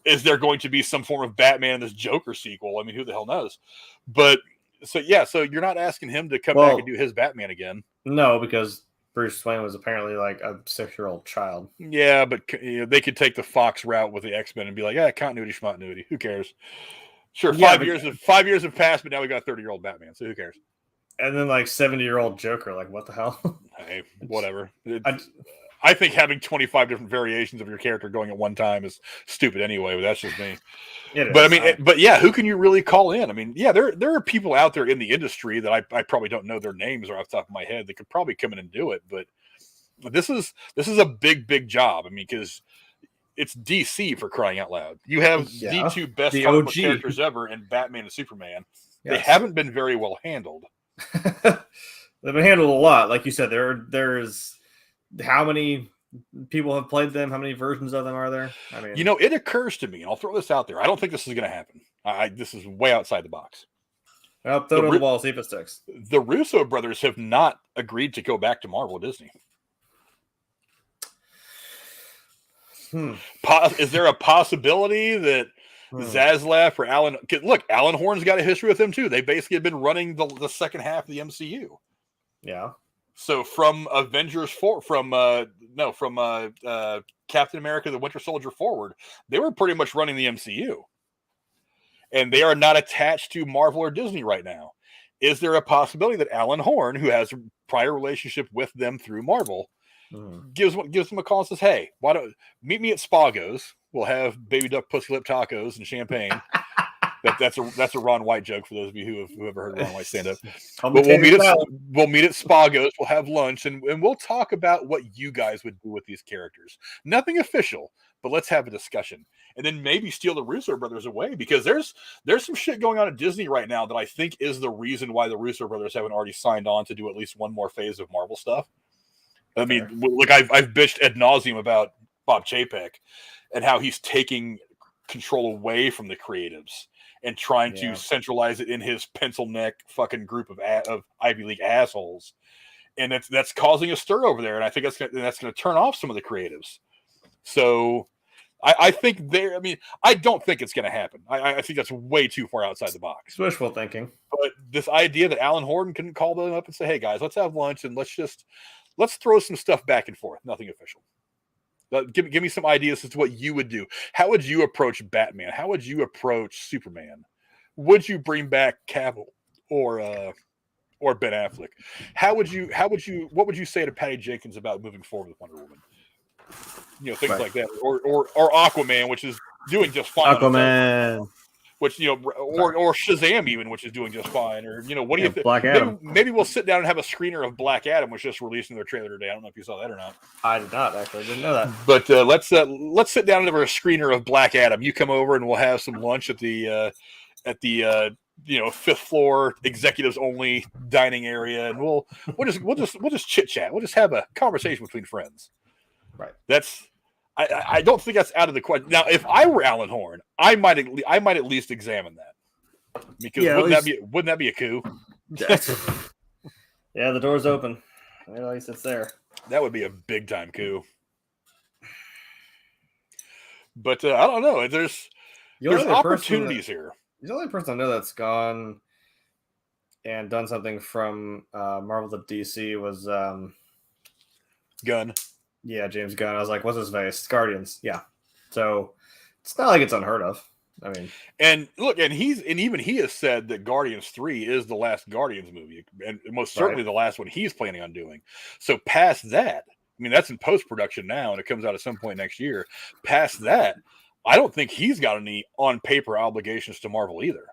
is there going to be some form of Batman in this Joker sequel? I mean, who the hell knows? But so you're not asking him to come back and do his Batman again. No, because Bruce Wayne was apparently like a 6-year-old child. Yeah, but they could take the Fox route with the X-Men and be like, continuity, schmontinuity. Who cares? Sure, 5 years have passed, but now we got a 30-year-old Batman, so who cares? And then like 70-year-old Joker, like what the hell? Hey, whatever. I think having 25 different variations of your character going at one time is stupid anyway, but that's just me. But yeah, who can you really call in? I mean, yeah, there are people out there in the industry that I probably don't know their names or off the top of my head that could probably come in and do it, but this is a big job. I mean, because it's DC, for crying out loud. You have the two best comic book characters ever in Batman and Superman. Yes. They haven't been very well handled. They've been handled a lot. Like you said, there's how many people have played them? How many versions of them are there? I mean, it occurs to me, and I'll throw this out there. I don't think this is going to happen. This is way outside the box. Well, throw it on the wall, see if it sticks. The Russo brothers have not agreed to go back to Marvel or Disney. Is there a possibility that Zaslav or Alan? Look, Alan Horn's got a history with them too. They basically have been running the second half of the MCU. Yeah. So from Avengers from Captain America: The Winter Soldier forward, they were pretty much running the MCU, and they are not attached to Marvel or Disney right now. Is there a possibility that Alan Horn, who has a prior relationship with them through Marvel, gives them a call and says, "Hey, why don't meet me at Spago's? We'll have baby duck pussy lip tacos and champagne." That's a Ron White joke for those of you who have ever heard Ron White stand up. But we'll meet at Spago's. We'll have lunch and we'll talk about what you guys would do with these characters. Nothing official, but let's have a discussion. And then maybe steal the Russo brothers away, because there's some shit going on at Disney right now that I think is the reason why the Russo brothers haven't already signed on to do at least one more phase of Marvel stuff. I mean, look, I've bitched ad nauseum about Bob Chapek and how he's taking control away from the creatives and trying to centralize it in his pencil neck fucking group of Ivy League assholes, and that's causing a stir over there. And I think that's going to turn off some of the creatives. So I think I don't think it's going to happen. I think that's way too far outside the box. It's wishful thinking. But this idea that Alan Horton couldn't call them up and say, "Hey guys, let's have lunch and let's throw some stuff back and forth." Nothing official. Give me some ideas as to what you would do. How would you approach Batman? How would you approach Superman? Would you bring back Cavill or Ben Affleck? What would you say to Patty Jenkins about moving forward with Wonder Woman? Things like that, or Aquaman, which is doing just fine. Aquaman. Which or Shazam even, which is doing just fine, or what do you think? Black Adam. Maybe we'll sit down and have a screener of Black Adam, which just released in their trailer today. I don't know if you saw that or not. I did not actually. Didn't know that. But let's sit down and have a screener of Black Adam. You come over and we'll have some lunch at the 5th floor executives only dining area, and we'll just chit chat. We'll just have a conversation between friends. Right. I don't think that's out of the question. Now, if I were Alan Horn, I might at least examine that, because wouldn't that be a coup? Yeah, the door's open. At least it's there. That would be a big time coup. But I don't know. There's opportunities here. The only person I know that's gone and done something from Marvel to DC was Gunn. Yeah, James Gunn. I was like, what's his face? Guardians. Yeah. So it's not like it's unheard of. I mean, and look, and even he has said that Guardians 3 is the last Guardians movie, and most certainly the last one he's planning on doing. So past that, I mean, that's in post-production now, and it comes out at some point next year. Past that, I don't think he's got any on-paper obligations to Marvel either.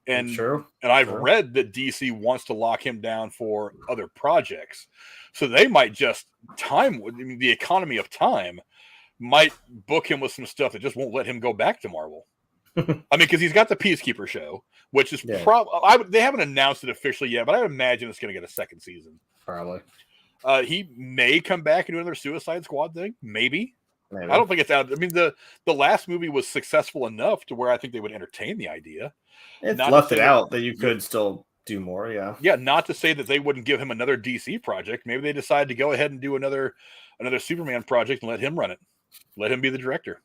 And I've read that DC wants to lock him down for other projects. So they might just the economy of time might book him with some stuff that just won't let him go back to Marvel. I mean, because he's got the Peacekeeper show, which is they haven't announced it officially yet, but I would imagine it's going to get a second season. Probably. He may come back and do another Suicide Squad thing. Maybe. I don't think it's out. I mean, the last movie was successful enough to where I think they would entertain the idea. It's left it out that you could still do more, Yeah, not to say that they wouldn't give him another DC project. Maybe they decide to go ahead and do another Superman project and let him run it. Let him be the director.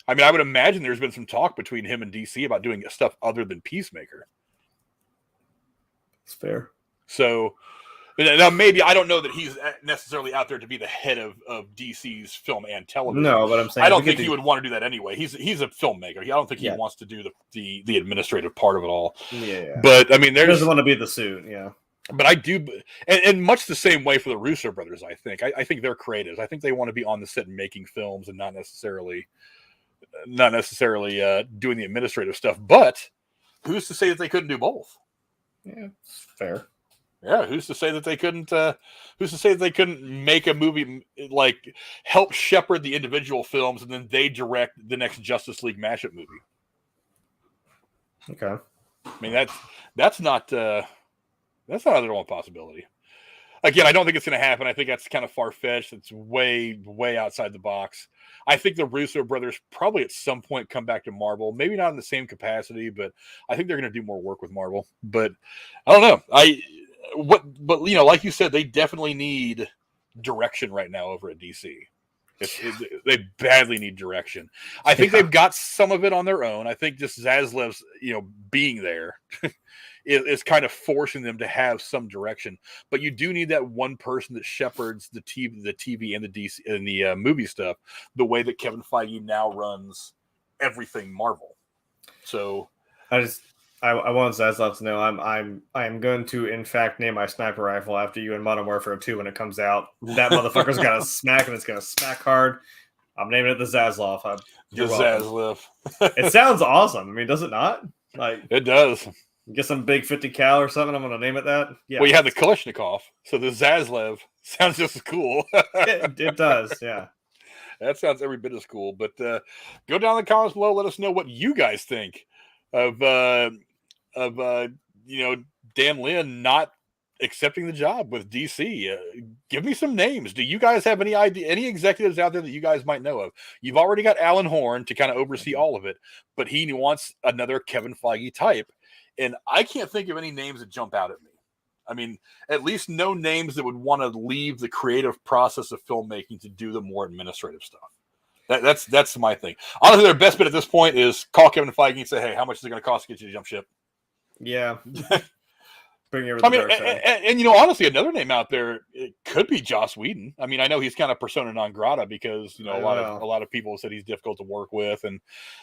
I mean, I would imagine there's been some talk between him and DC about doing stuff other than Peacemaker. It's fair. So, Now, maybe I don't know that he's necessarily out there to be the head of DC's film and television. No, but I'm saying I don't think he would want to do that anyway. He's a filmmaker. I don't think he wants to do the administrative part of it all. Yeah. But I mean, he doesn't want to be the suit. Yeah. But I do, and much the same way for the Russo brothers. I think they're creatives. I think they want to be on the set and making films, and not necessarily doing the administrative stuff. But who's to say that they couldn't do both? Yeah, it's fair. Yeah, who's to say that they couldn't? Who's to say that they couldn't make a movie, like help shepherd the individual films, and then they direct the next Justice League mashup movie? Okay. I mean, that's not another one possibility. Again, I don't think it's going to happen. I think that's kind of far-fetched. It's way, way outside the box. I think the Russo brothers probably at some point come back to Marvel. Maybe not in the same capacity, but I think they're going to do more work with Marvel. But I don't know. But you know, like you said, they definitely need direction right now over at DC. They badly need direction. I think they've got some of it on their own. I think just Zaslav's, being there is kind of forcing them to have some direction. But you do need that one person that shepherds the TV and the DC and the movie stuff the way that Kevin Feige now runs everything Marvel. So I want Zaslav to know I'm going to in fact name my sniper rifle after you in Modern Warfare 2 when it comes out. That motherfucker's got to smack, and it's going to smack hard. I'm naming it the Zaslav. The Zaslav. It sounds awesome. I mean, does it not? Like it does. Get some big 50 cal or something. I'm going to name it that. Yeah. Well, you have the Kalashnikov, so the Zaslav sounds just as cool. it does. Yeah. That sounds every bit as cool. But go down in the comments below. Let us know what you guys think of Dan Lin not accepting the job with DC. Give me some names. Do you guys have any idea, any executives out there that you guys might know of? You've already got Alan Horn to kind of oversee all of it, but he wants another Kevin Feige type. And I can't think of any names that jump out at me. I mean, at least no names that would want to leave the creative process of filmmaking to do the more administrative stuff. That's my thing. Honestly, their best bet at this point is call Kevin Feige and say, "Hey, how much is it going to cost to get you to jump ship?" Yeah. Bring you over the dark side. And honestly, another name out there, it could be Joss Whedon. I mean, I know he's kind of persona non grata because a lot of people said he's difficult to work with, and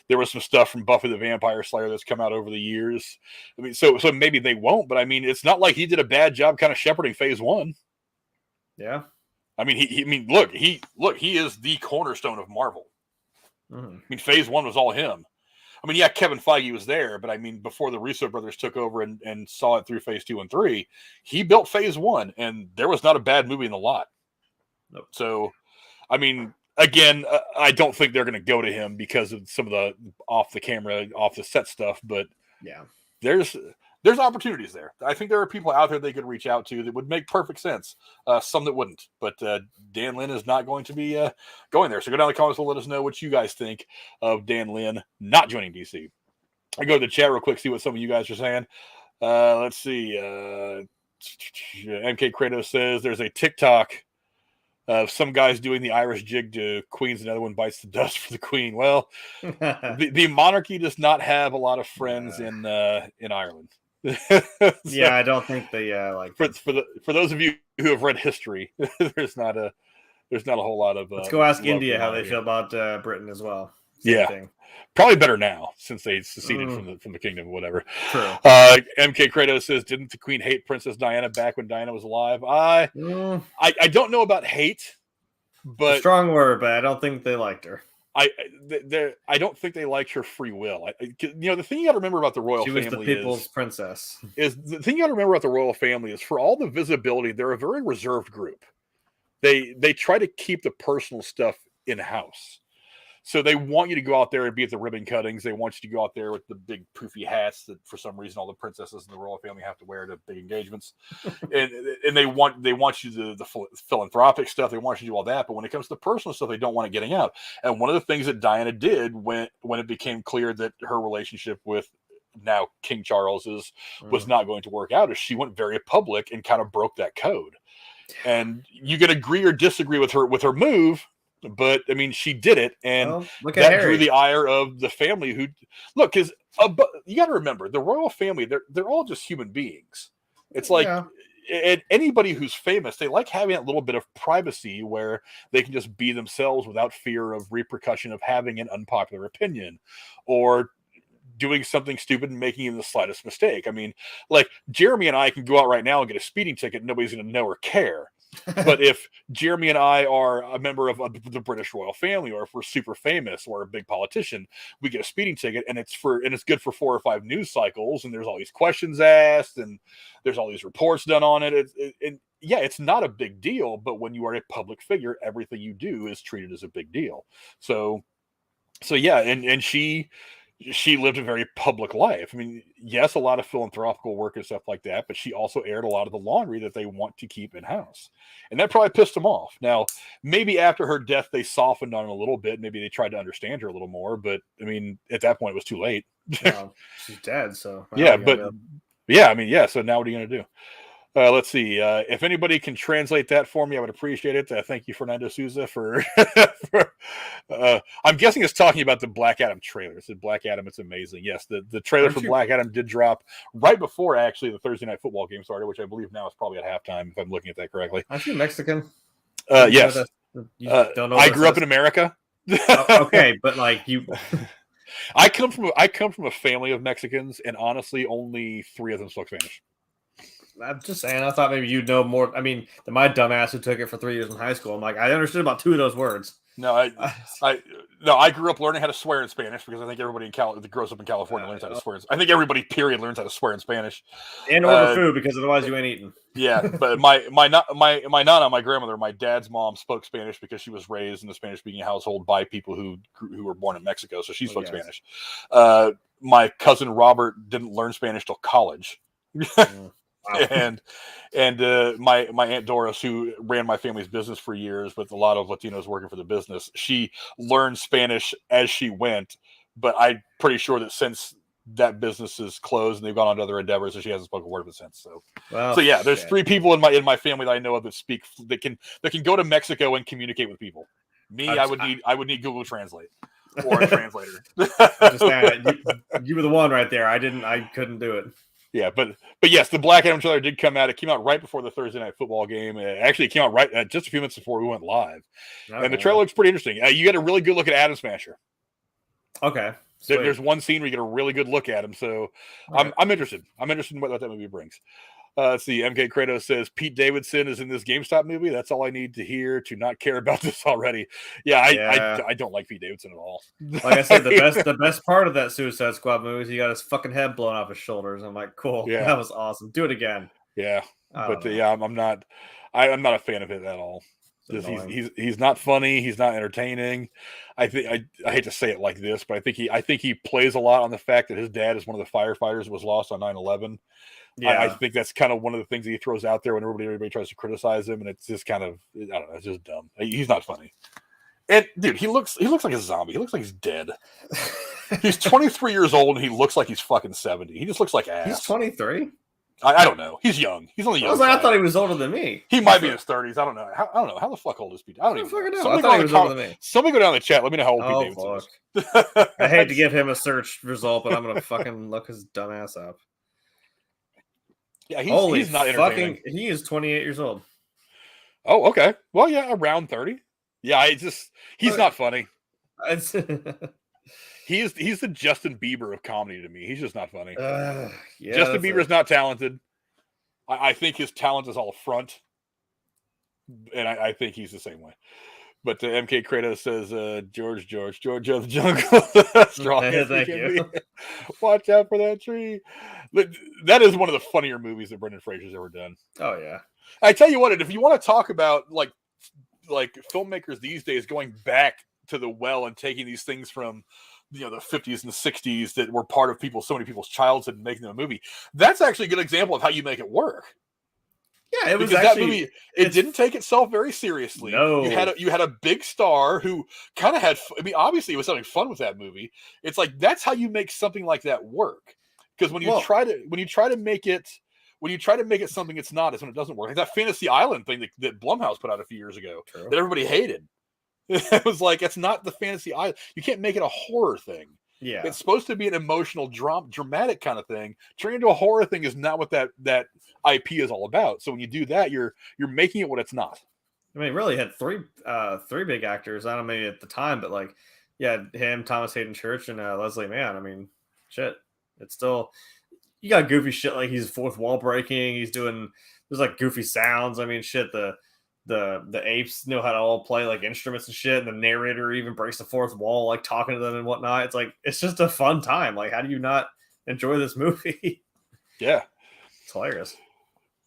there was some stuff from Buffy the Vampire Slayer that's come out over the years. I mean, so maybe they won't, but I mean, it's not like he did a bad job kind of shepherding Phase 1. Yeah. I mean, he is the cornerstone of Marvel. Mm-hmm. I mean, Phase 1 was all him. I mean, yeah, Kevin Feige was there, but I mean, before the Russo brothers took over and saw it through Phase 2 and 3, he built Phase 1, and there was not a bad movie in the lot. Nope. So, I mean, again, I don't think they're going to go to him because of some of the off the camera, off the set stuff, but yeah, there's opportunities there. I think there are people out there they could reach out to that would make perfect sense. Some that wouldn't, but Dan Lin is not going to be going there. So go down in the comments and let us know what you guys think of Dan Lin not joining DC. I go to the chat real quick, see what some of you guys are saying. Let's see. MK Kratos says there's a TikTok of some guys doing the Irish jig to Queens, another one bites the dust for the Queen. Well, the monarchy does not have a lot of friends in Ireland. Yeah, I don't think they like for those of you who have read history, there's not a whole lot of. Let's go ask India how they feel about Britain as well. Same thing. Probably better now since they seceded from the kingdom or whatever. True. MK Kratos says, "Didn't the Queen hate Princess Diana back when Diana was alive?" I don't know about hate, but strong word, but I don't think they liked her. I don't think they liked her free will. The thing you got to remember about the royal family was the people's princess. Is the thing you got to remember about the royal family is for all the visibility, they're a very reserved group. They try to keep the personal stuff in house. So they want you to go out there and be at the ribbon cuttings. They want you to go out there with the big poofy hats that, for some reason, all the princesses in the royal family have to wear to big engagements. and they want you to the philanthropic stuff. They want you to do all that. But when it comes to the personal stuff, they don't want it getting out. And one of the things that Diana did when it became clear that her relationship with now King Charles was not going to work out is she went very public and kind of broke that code. And you can agree or disagree with her move. But I mean, she did it, and that drew the ire of the family. Who look, because you got to remember the royal family; they're all just human beings. It's like and anybody who's famous, they like having that little bit of privacy where they can just be themselves without fear of repercussion of having an unpopular opinion or doing something stupid and making even the slightest mistake. I mean, like Jeremy and I can go out right now and get a speeding ticket. Nobody's going to know or care. But if Jeremy and I are a member of the British royal family, or if we're super famous or a big politician, we get a speeding ticket, and it's good for 4 or 5 news cycles, and there's all these questions asked, and there's all these reports done on it. Yeah, it's not a big deal, but when you are a public figure, everything you do is treated as a big deal. So yeah, and she lived a very public life. I mean, yes, a lot of philanthropical work and stuff like that, but she also aired a lot of the laundry that they want to keep in-house. And that probably pissed them off. Now, maybe after her death, they softened on it a little bit. Maybe they tried to understand her a little more, but I mean, at that point, it was too late. Well, she's dead, so. Yeah, but yeah, I mean, yeah, so now what are you going to do? Let's see. If anybody can translate that for me, I would appreciate it. Thank you, Fernando Souza, for. I'm guessing it's talking about the Black Adam trailer. It said Black Adam, it's amazing. Yes, the trailer for Black Adam did drop right before actually the Thursday night football game started, which I believe now is probably at halftime, if I'm looking at that correctly. Aren't you Mexican? Yes. Don't know I grew up in America. Okay, but like you. I come from a family of Mexicans, and honestly, only 3 of them spoke Spanish. I'm just saying, I thought maybe you'd know more. I mean, my dumbass who took it for 3 years in high school, I'm like, I understood about 2 of those words. No, I grew up learning how to swear in Spanish because I think everybody that grows up in California learns how to swear. I think everybody, period, learns how to swear in Spanish. And order food, because otherwise you ain't eating. Yeah, but my nana, my grandmother, my dad's mom spoke Spanish because she was raised in a Spanish-speaking household by people who were born in Mexico, so she spoke Spanish. My cousin Robert didn't learn Spanish till college. Wow. And my Aunt Doris, who ran my family's business for years with a lot of Latinos working for the business, she learned Spanish as she went, but I'm pretty sure that since that business is closed and they've gone on to other endeavors, so she hasn't spoken a word of it since. So yeah, there's 3 people in my family that I know of that can go to Mexico and communicate with people. Me, I would need Google Translate or a translator. You were the one right there. I couldn't do it. Yeah, but yes, the Black Adam trailer did come out. It came out right before the Thursday night football game. Actually, it came out right just a few minutes before we went live. Okay. And the trailer looks pretty interesting. You get a really good look at Atom Smasher. Okay. There's one scene where you get a really good look at him. So I'm interested. I'm interested in what that movie brings. Let's see. MK Kratos says Pete Davidson is in this GameStop movie. That's all I need to hear to not care about this already. Yeah, I don't like Pete Davidson at all. Like I said, the best part of that Suicide Squad movie is he got his fucking head blown off his shoulders. I'm like, cool. Yeah. That was awesome. Do it again. Yeah, but I'm not a fan of it at all. He's not funny. He's not entertaining. I hate to say it like this, but I think he plays a lot on the fact that his dad is one of the firefighters who was lost on 9/11. Yeah, I think that's kind of one of the things that he throws out there when everybody tries to criticize him, and it's just kind of, I don't know, it's just dumb. He's not funny. And dude, he looks like a zombie. He looks like he's dead. He's 23 years old, and he looks like he's fucking 70. He just looks like ass. He's 23. I don't know. He's young. He's only young. I thought he was older than me. He might be in his 30s. I don't know. I don't know. How the fuck old is Pete? I don't even know. I thought he was older than me. Somebody go down in the chat. Let me know how old Pete Davidson is. I hate to give him a search result, but I'm going to fucking look his dumb ass up. Yeah, he's not entertaining. He is 28 years old. Oh, okay. Well, yeah, around 30. Yeah, he's not funny. He's the Justin Bieber of comedy to me. He's just not funny. Justin Bieber's not talented. I think his talent is all front, and I think he's the same way. But MK Kratos says, George of the jungle. Strong as he can be. Watch out for that tree. That is one of the funnier movies that Brenden Frasier's ever done. Oh, yeah. I tell you what, if you want to talk about like filmmakers these days going back to the well and taking these things from the 50s and the 60s that were part of so many people's childhood and making them a movie, that's actually a good example of how you make it work. Yeah, it was because that movie. It didn't take itself very seriously. No, you had a big star who kind of had. I mean, obviously, it was having fun with that movie. It's like that's how you make something like that work. Because when you try to make it something it's not, is when it doesn't work. Like that Fantasy Island thing that Blumhouse put out a few years ago that everybody hated. It was like it's not the Fantasy Island. You can't make it a horror thing. Yeah. It's supposed to be an emotional, dramatic kind of thing. Turning into a horror thing is not what that IP is all about. So when you do that, you're making it what it's not. I mean, it really had three big actors. I don't know maybe at the time, but like, yeah, him, Thomas Hayden Church, and Leslie Mann. I mean, shit, it's still, you got goofy shit like he's fourth wall breaking. He's doing, there's like goofy sounds. I mean, shit, the apes know how to all play like instruments and shit, and the narrator even breaks the fourth wall, like talking to them and whatnot. It's like, it's just a fun time. Like, how do you not enjoy this movie? Yeah, it's hilarious.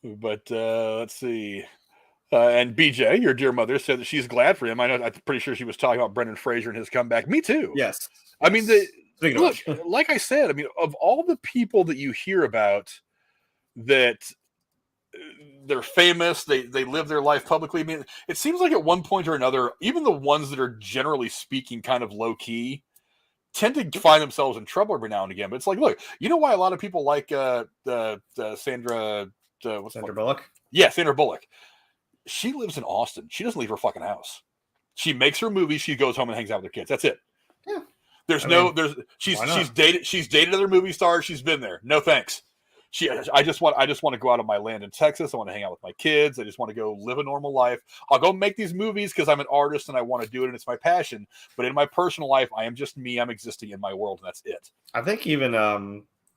But let's see. And BJ, your dear mother, said that she's glad for him. I'm pretty sure she was talking about Brenden Frasier and his comeback. Me too. Yes. I mean, look, like I said, I mean, of all the people that you hear about that they're famous, they live their life publicly. I mean, it seems like at one point or another, even the ones that are generally speaking kind of low key tend to find themselves in trouble every now and again. But it's like, look, you know why a lot of people like Sandra Bullock? Yeah, Sandra Bullock. She lives in Austin. She doesn't leave her fucking house. She makes her movies. She goes home and hangs out with her kids. That's it. Yeah. She's dated other movie stars. She's been there. No thanks. I just want to go out on my land in Texas. I want to hang out with my kids. I just want to go live a normal life. I'll go make these movies because I'm an artist and I want to do it and it's my passion. But in my personal life, I am just me. I'm existing in my world and that's it. I think even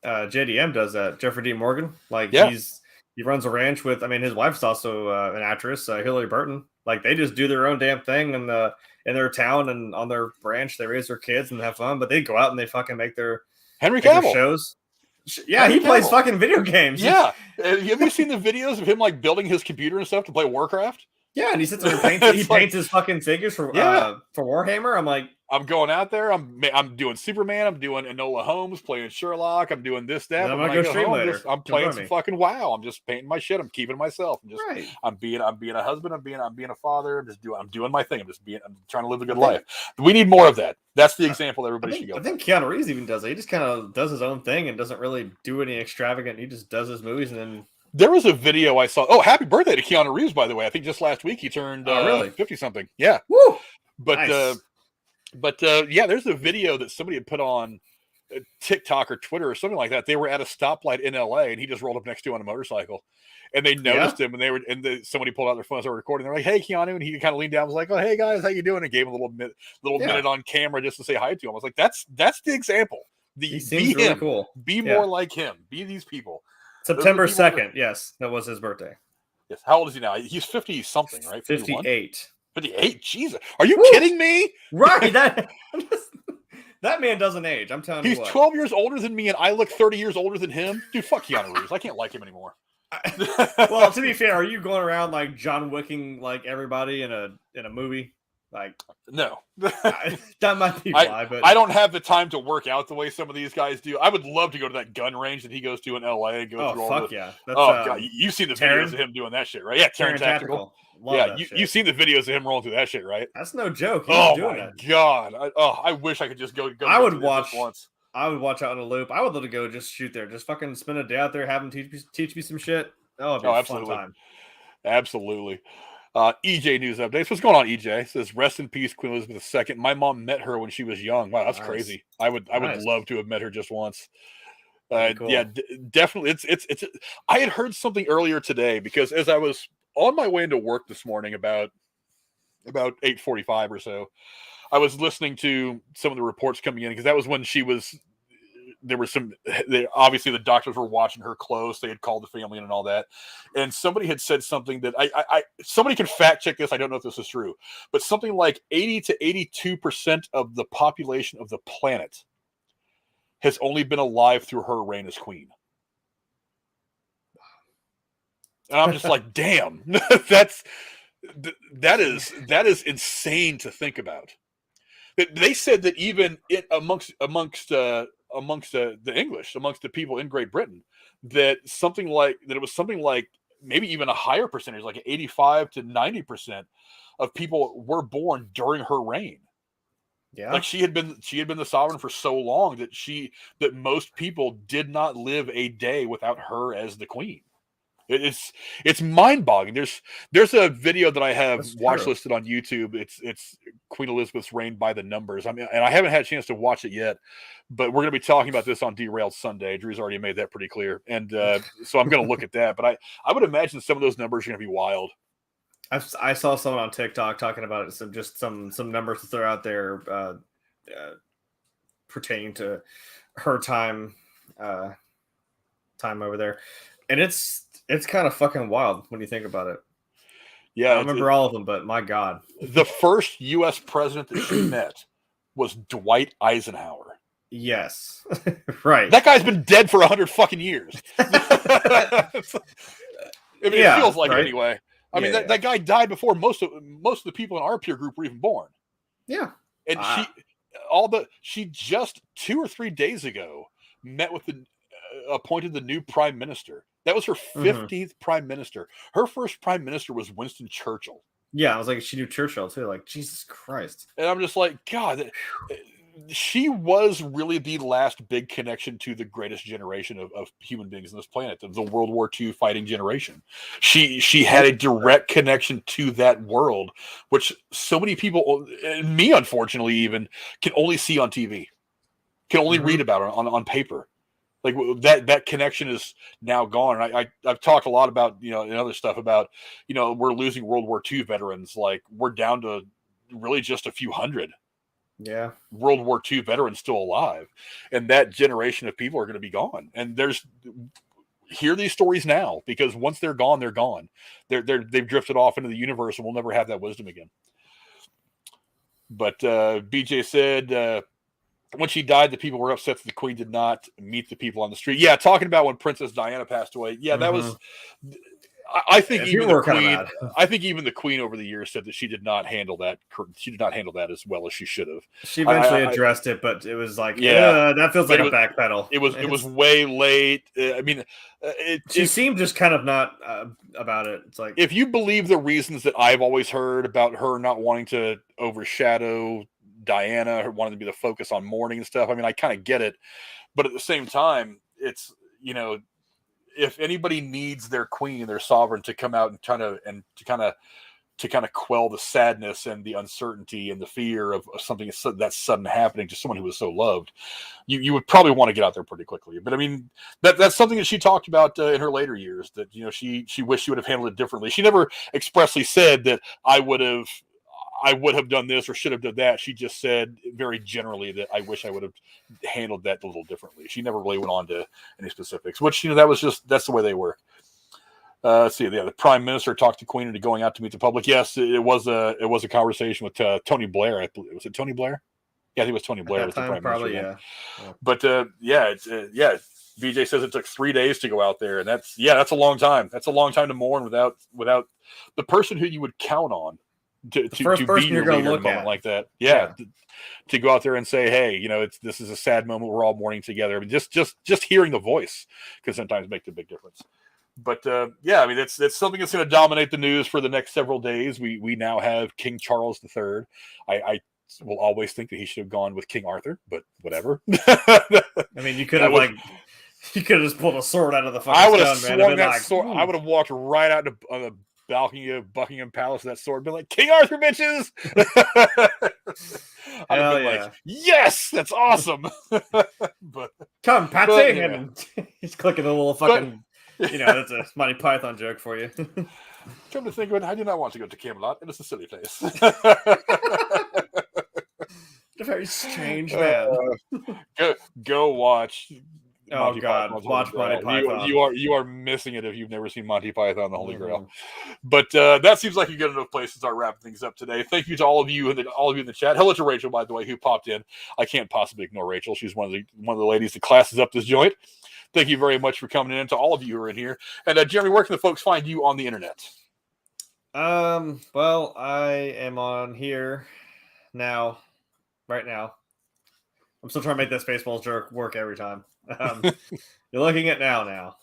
JDM does that. Jeffrey D. Morgan, like he runs a ranch with. I mean, his wife's also an actress, Hillary Burton. Like they just do their own damn thing in their town and on their ranch. They raise their kids and have fun, but they go out and they fucking make their Henry Cavill shows. Yeah, he plays fucking video games. Yeah, have you seen the videos of him like building his computer and stuff to play Warcraft? Yeah, and he sits there and paints. Paints his fucking figures for Warhammer. I'm like, I'm going out there. I'm doing Superman. I'm doing Enola Holmes, playing Sherlock. I'm doing this, that. I'm gonna go stream later. I'm playing some fucking WoW. I'm just painting my shit. I'm keeping to myself. I'm just, right. I'm being a husband. I'm being a father. I'm doing my thing. I'm trying to live a good life. We need more of that. That's the example everybody should go. I think Keanu Reeves even does it. He just kind of does his own thing and doesn't really do any extravagant. He just does his movies and then. There was a video I saw. Oh, happy birthday to Keanu Reeves, by the way. I think just last week he turned 50-something. Yeah. Woo! But nice. Yeah, there's a video that somebody had put on TikTok or Twitter or something like that. They were at a stoplight in LA and he just rolled up next to him on a motorcycle. And they noticed him and somebody pulled out their phones, they were recording. They're like, "Hey, Keanu," and he kind of leaned down and was like, "Oh, hey guys, how you doing?" And gave him a little minute on camera just to say hi to him. I was like, that's the example. He seems really cool. Be more like him. Be these people. September 2nd. Yes, that was his birthday. Yes. How old is he now? He's 50-something, right? 58. 58? Jesus. Are you kidding me? Right. That man doesn't age. I'm telling you what. He's 12 years older than me, and I look 30 years older than him. Dude, fuck Keanu Reeves. I can't like him anymore. Well, to be fair, are you going around like John Wicking like everybody in a movie? Like no. That might be why, but I don't have the time to work out the way some of these guys do. I would love to go to that gun range that he goes to in LA and go through all yeah. That's, God, you've seen the videos of him doing that shit, right? Yeah, Terran Tactical. Yeah, you've seen the videos of him rolling through that shit, right? That's no joke. Oh my God. I wish I could just go. I would watch once. I would watch out on a loop. I would love to go just shoot there. Just fucking spend a day out there, have him teach me some shit. Oh, it'd be a fun time. Absolutely. EJ news updates. What's going on, EJ? It says, "Rest in peace, Queen Elizabeth II. My mom met her when she was young." Wow, that's crazy. I would love to have met her just once. Cool. Yeah, definitely. It's. I had heard something earlier today because as I was on my way into work this morning about 8:45 or so, I was listening to some of the reports coming in because that was when she was. There were obviously the doctors were watching her close. They had called the family in and all that. And somebody had said something that somebody can fact check this. I don't know if this is true, but something like 80 to 82% of the population of the planet has only been alive through her reign as queen. And I'm just like, damn, that is insane to think about. They said that even amongst the English, amongst the people in Great Britain, that it was something like maybe even a higher percentage, like 85 to 90% of people were born during her reign. Yeah, like she had been the sovereign for so long that most people did not live a day without her as the queen. It's mind-boggling. There's a video that I have watch listed on YouTube. It's Queen Elizabeth's reign by the numbers. I mean, and I haven't had a chance to watch it yet, but we're going to be talking about this on Derailed Sunday. Drew's already made that pretty clear, and so I'm going to look at that. But I would imagine some of those numbers are going to be wild. I saw someone on TikTok talking about it. Some numbers to throw out there pertaining to her time over there, and it's kind of fucking wild when you think about it. Yeah, I don't remember all of them, but my God, the first U.S. president that she met was Dwight Eisenhower. Yes, right. That guy's been dead for 100 fucking years. I mean, it feels like it anyway. I mean, that guy died before most of the people in our peer group were even born. Yeah, and she just 2 or 3 days ago met with appointed the new prime minister. That was her 15th prime minister. Her first prime minister was Winston Churchill. Yeah, I was like, she knew Churchill too. Like, Jesus Christ. And I'm just like, God, she was really the last big connection to the greatest generation of human beings on this planet, the World War II fighting generation. She had a direct connection to that world, which so many people, and me unfortunately even, can only see on TV, can only read about it on paper. Like that connection is now gone. And I've talked a lot about, and other stuff about, we're losing World War II veterans. Like, we're down to really just a few hundred. Yeah. World War II veterans still alive. And that generation of people are going to be gone. And hear these stories now, because once they're gone, they're gone. They've drifted off into the universe, and we'll never have that wisdom again. But BJ said, when she died, the people were upset that the Queen did not meet the people on the street. Yeah, talking about when Princess Diana passed away. Yeah, that was. I think even the Queen. I think even the Queen over the years said that she did not handle that. She did not handle that as well as she should have. She eventually addressed it, but it was like, that feels like a backpedal. It was way late. I mean, she seemed just kind of not about it. It's like, if you believe the reasons that I've always heard about her not wanting to overshadow Diana, her wanting to be the focus on mourning and stuff, I mean, I kind of get it, but at the same time, it's, if anybody needs their queen, their sovereign, to come out and to kind of quell the sadness and the uncertainty and the fear of something that's sudden happening to someone who was so loved, you would probably want to get out there pretty quickly. But I mean, that's something that she talked about in her later years, that she wished she would have handled it differently. She never expressly said that I would have done this or should have done that. She just said very generally that I wish I would have handled that a little differently. She never really went on to any specifics, which, that's the way they work. Let's see. Yeah, the Prime Minister talked to Queen into going out to meet the public. Yes, it was a conversation with Tony Blair. Was it Tony Blair? Yeah, I think it was Tony Blair was the Prime probably, Minister. Yeah. But BJ says it took 3 days to go out there, and that's a long time. That's a long time to mourn without the person who you would count on to be your leader in a moment like that. Yeah. To go out there and say, hey, this is a sad moment. We're all mourning together. I mean, just hearing the voice can sometimes make a big difference. But I mean, that's something that's going to dominate the news for the next several days. We now have King Charles III. I will always think that he should have gone with King Arthur, but whatever. I mean, you could have just pulled a sword out of the fucking I would have stone, swung that sword. I would have walked right out on the balcony of Buckingham Palace with that sword, been like, King Arthur, bitches! I'd have been like, yes, that's awesome. But come, Patsy, and he's clicking the little fucking. That's a Monty Python joke for you. Come to think of it, I do not want to go to Camelot. It is a silly place. A very strange man. Go watch. Monty Python. Watch Monty Python. You are missing it if you've never seen Monty Python, the Holy Grail. But that seems like a good enough place to start wrapping things up today. Thank you to all of you in the chat. Hello to Rachel, by the way, who popped in. I can't possibly ignore Rachel. She's one of the ladies that classes up this joint. Thank you very much for coming in, to all of you who are in here. And Jeremy, where can the folks find you on the internet? Well, I am on here now, right now. I'm still trying to make that Spaceballs joke work every time. You're looking at now.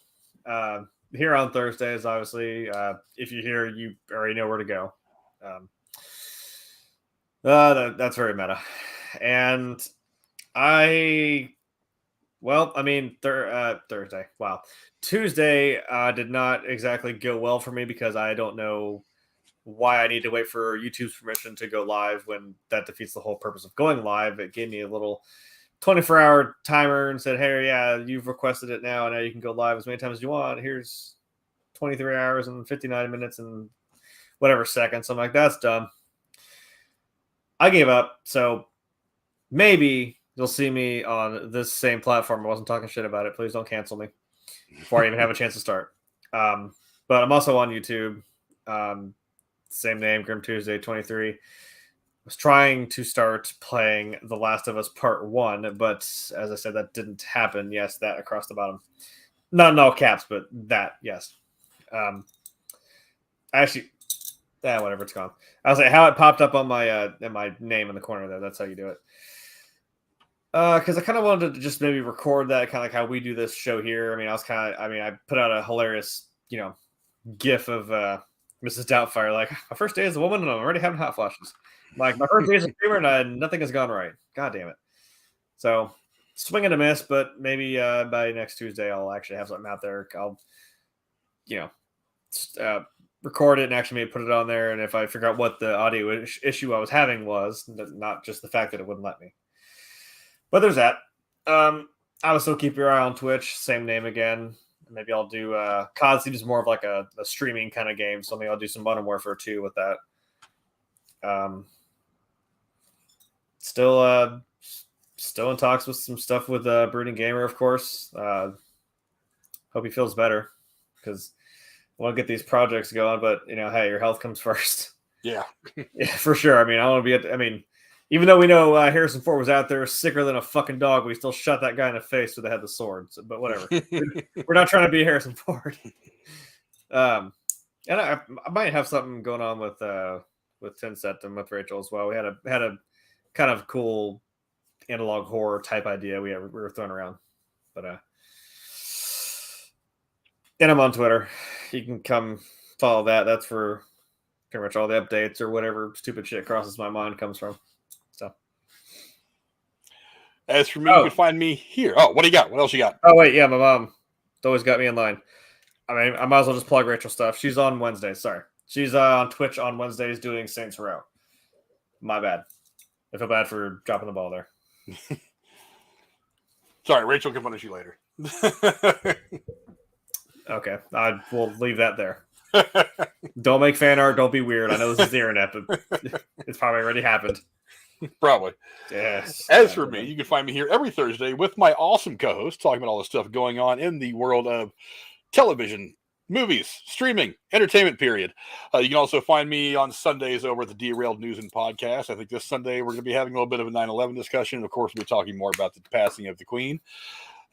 Here on Thursdays, obviously. If you're here, you already know where to go. That's very meta. And Thursday. Wow. Tuesday did not exactly go well for me because I don't know why I need to wait for YouTube's permission to go live when that defeats the whole purpose of going live. It gave me a little 24-hour timer and said, hey, yeah, you've requested it now. Now you can go live as many times as you want. Here's 23 hours and 59 minutes and whatever seconds. I'm like, that's dumb. I gave up. So maybe you'll see me on this same platform. I wasn't talking shit about it. Please don't cancel me before I even have a chance to start. But I'm also on YouTube. Same name, Grim Tuesday 23. I was trying to start playing The Last of Us Part 1, but as I said, that didn't happen. Yes, that across the bottom. Not in all caps, but that, yes. Whatever it's called. I was like, how it popped up on my name in the corner there. That's how you do it. Because I kind of wanted to just maybe record that, kind of like how we do this show here. I mean, I put out a hilarious, GIF of Mrs. Doubtfire, like, my first day as a woman and I'm already having hot flashes. Like, my first day as a streamer and nothing has gone right. God damn it. So, swing and a miss, but maybe by next Tuesday I'll actually have something out there. I'll, record it and actually maybe put it on there. And if I figure out what the audio issue I was having was, not just the fact that it wouldn't let me. But there's that. I will still keep your eye on Twitch. Same name again. Maybe I'll do COD seems more of like a streaming kind of game. So maybe I'll do some Modern Warfare 2 with that. Still in talks with some stuff with Brooding Gamer, of course. Hope he feels better because I want to get these projects going. But hey, your health comes first. Yeah, yeah, for sure. I mean, I want to be even though we know Harrison Ford was out there sicker than a fucking dog, we still shot that guy in the face with the head of the sword. So, but whatever. We're not trying to be Harrison Ford. And I might have something going on with Tinset and with Rachel as well. We had a kind of cool analog horror type idea we were throwing around. But and I'm on Twitter. You can come follow that. That's for pretty much all the updates or whatever stupid shit crosses my mind comes from. So, as for me, you can find me here. Oh, what do you got? What else you got? Oh, wait, yeah, my mom always got me in line. I mean, I might as well just plug Rachel stuff. She's on Wednesdays. Sorry, she's on Twitch on Wednesdays doing Saints Row. My bad. I feel bad for dropping the ball there. Sorry, Rachel can punish you later. Okay, I will leave that there. Don't make fan art. Don't be weird. I know this is the internet, but it's probably already happened. Probably. Yes. As for me, you can find me here every Thursday with my awesome co-host talking about all the stuff going on in the world of television, movies, streaming, entertainment, period. You can also find me on Sundays over at the Derailed News and Podcast. I think this Sunday we're going to be having a little bit of a 9/11 discussion. Of course, we'll be talking more about the passing of the Queen.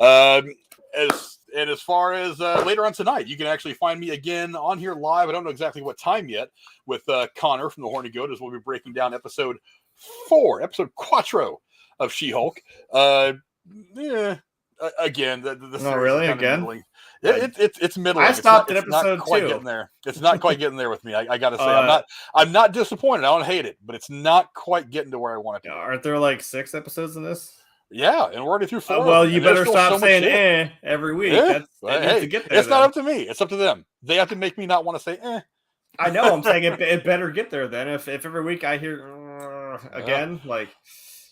As far as later on tonight, you can actually find me again on here live. I don't know exactly what time yet with Connor from the Horny Goat, as we'll be breaking down episode 4, episode 4 of She-Hulk. Again, the series really again. It's middling. I stopped at episode 2. Getting there. It's not quite getting there with me. I got to say, I'm not disappointed. I don't hate it, but it's not quite getting to where I want it to. Aren't there like 6 episodes in this? Yeah, and we're already through 4. Well, you better stop saying every week. Yeah. Hey, to get there, it's not up to me. It's up to them. They have to make me not want to say I know. I'm saying it better get there then. If every week I hear again, like,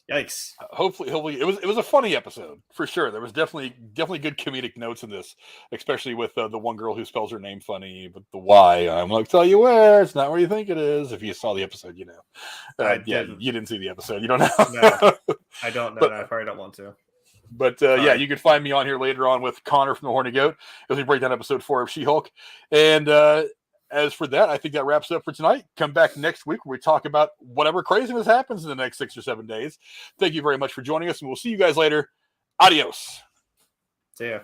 yikes. Hopefully, it was a funny episode for sure. There was definitely good comedic notes in this, especially with the one girl who spells her name funny, but the Y. I'm going to tell you where. It's not where you think it is. If you saw the episode, you know. You didn't see the episode. You don't know. No, I don't know. I probably don't want to. But you can find me on here later on with Connor from the Horny Goat as we break down episode 4 of She-Hulk. And as for that, I think that wraps it up for tonight. Come back next week where we talk about whatever craziness happens in the next 6 or 7 days. Thank you very much for joining us, and we'll see you guys later. Adios. See ya.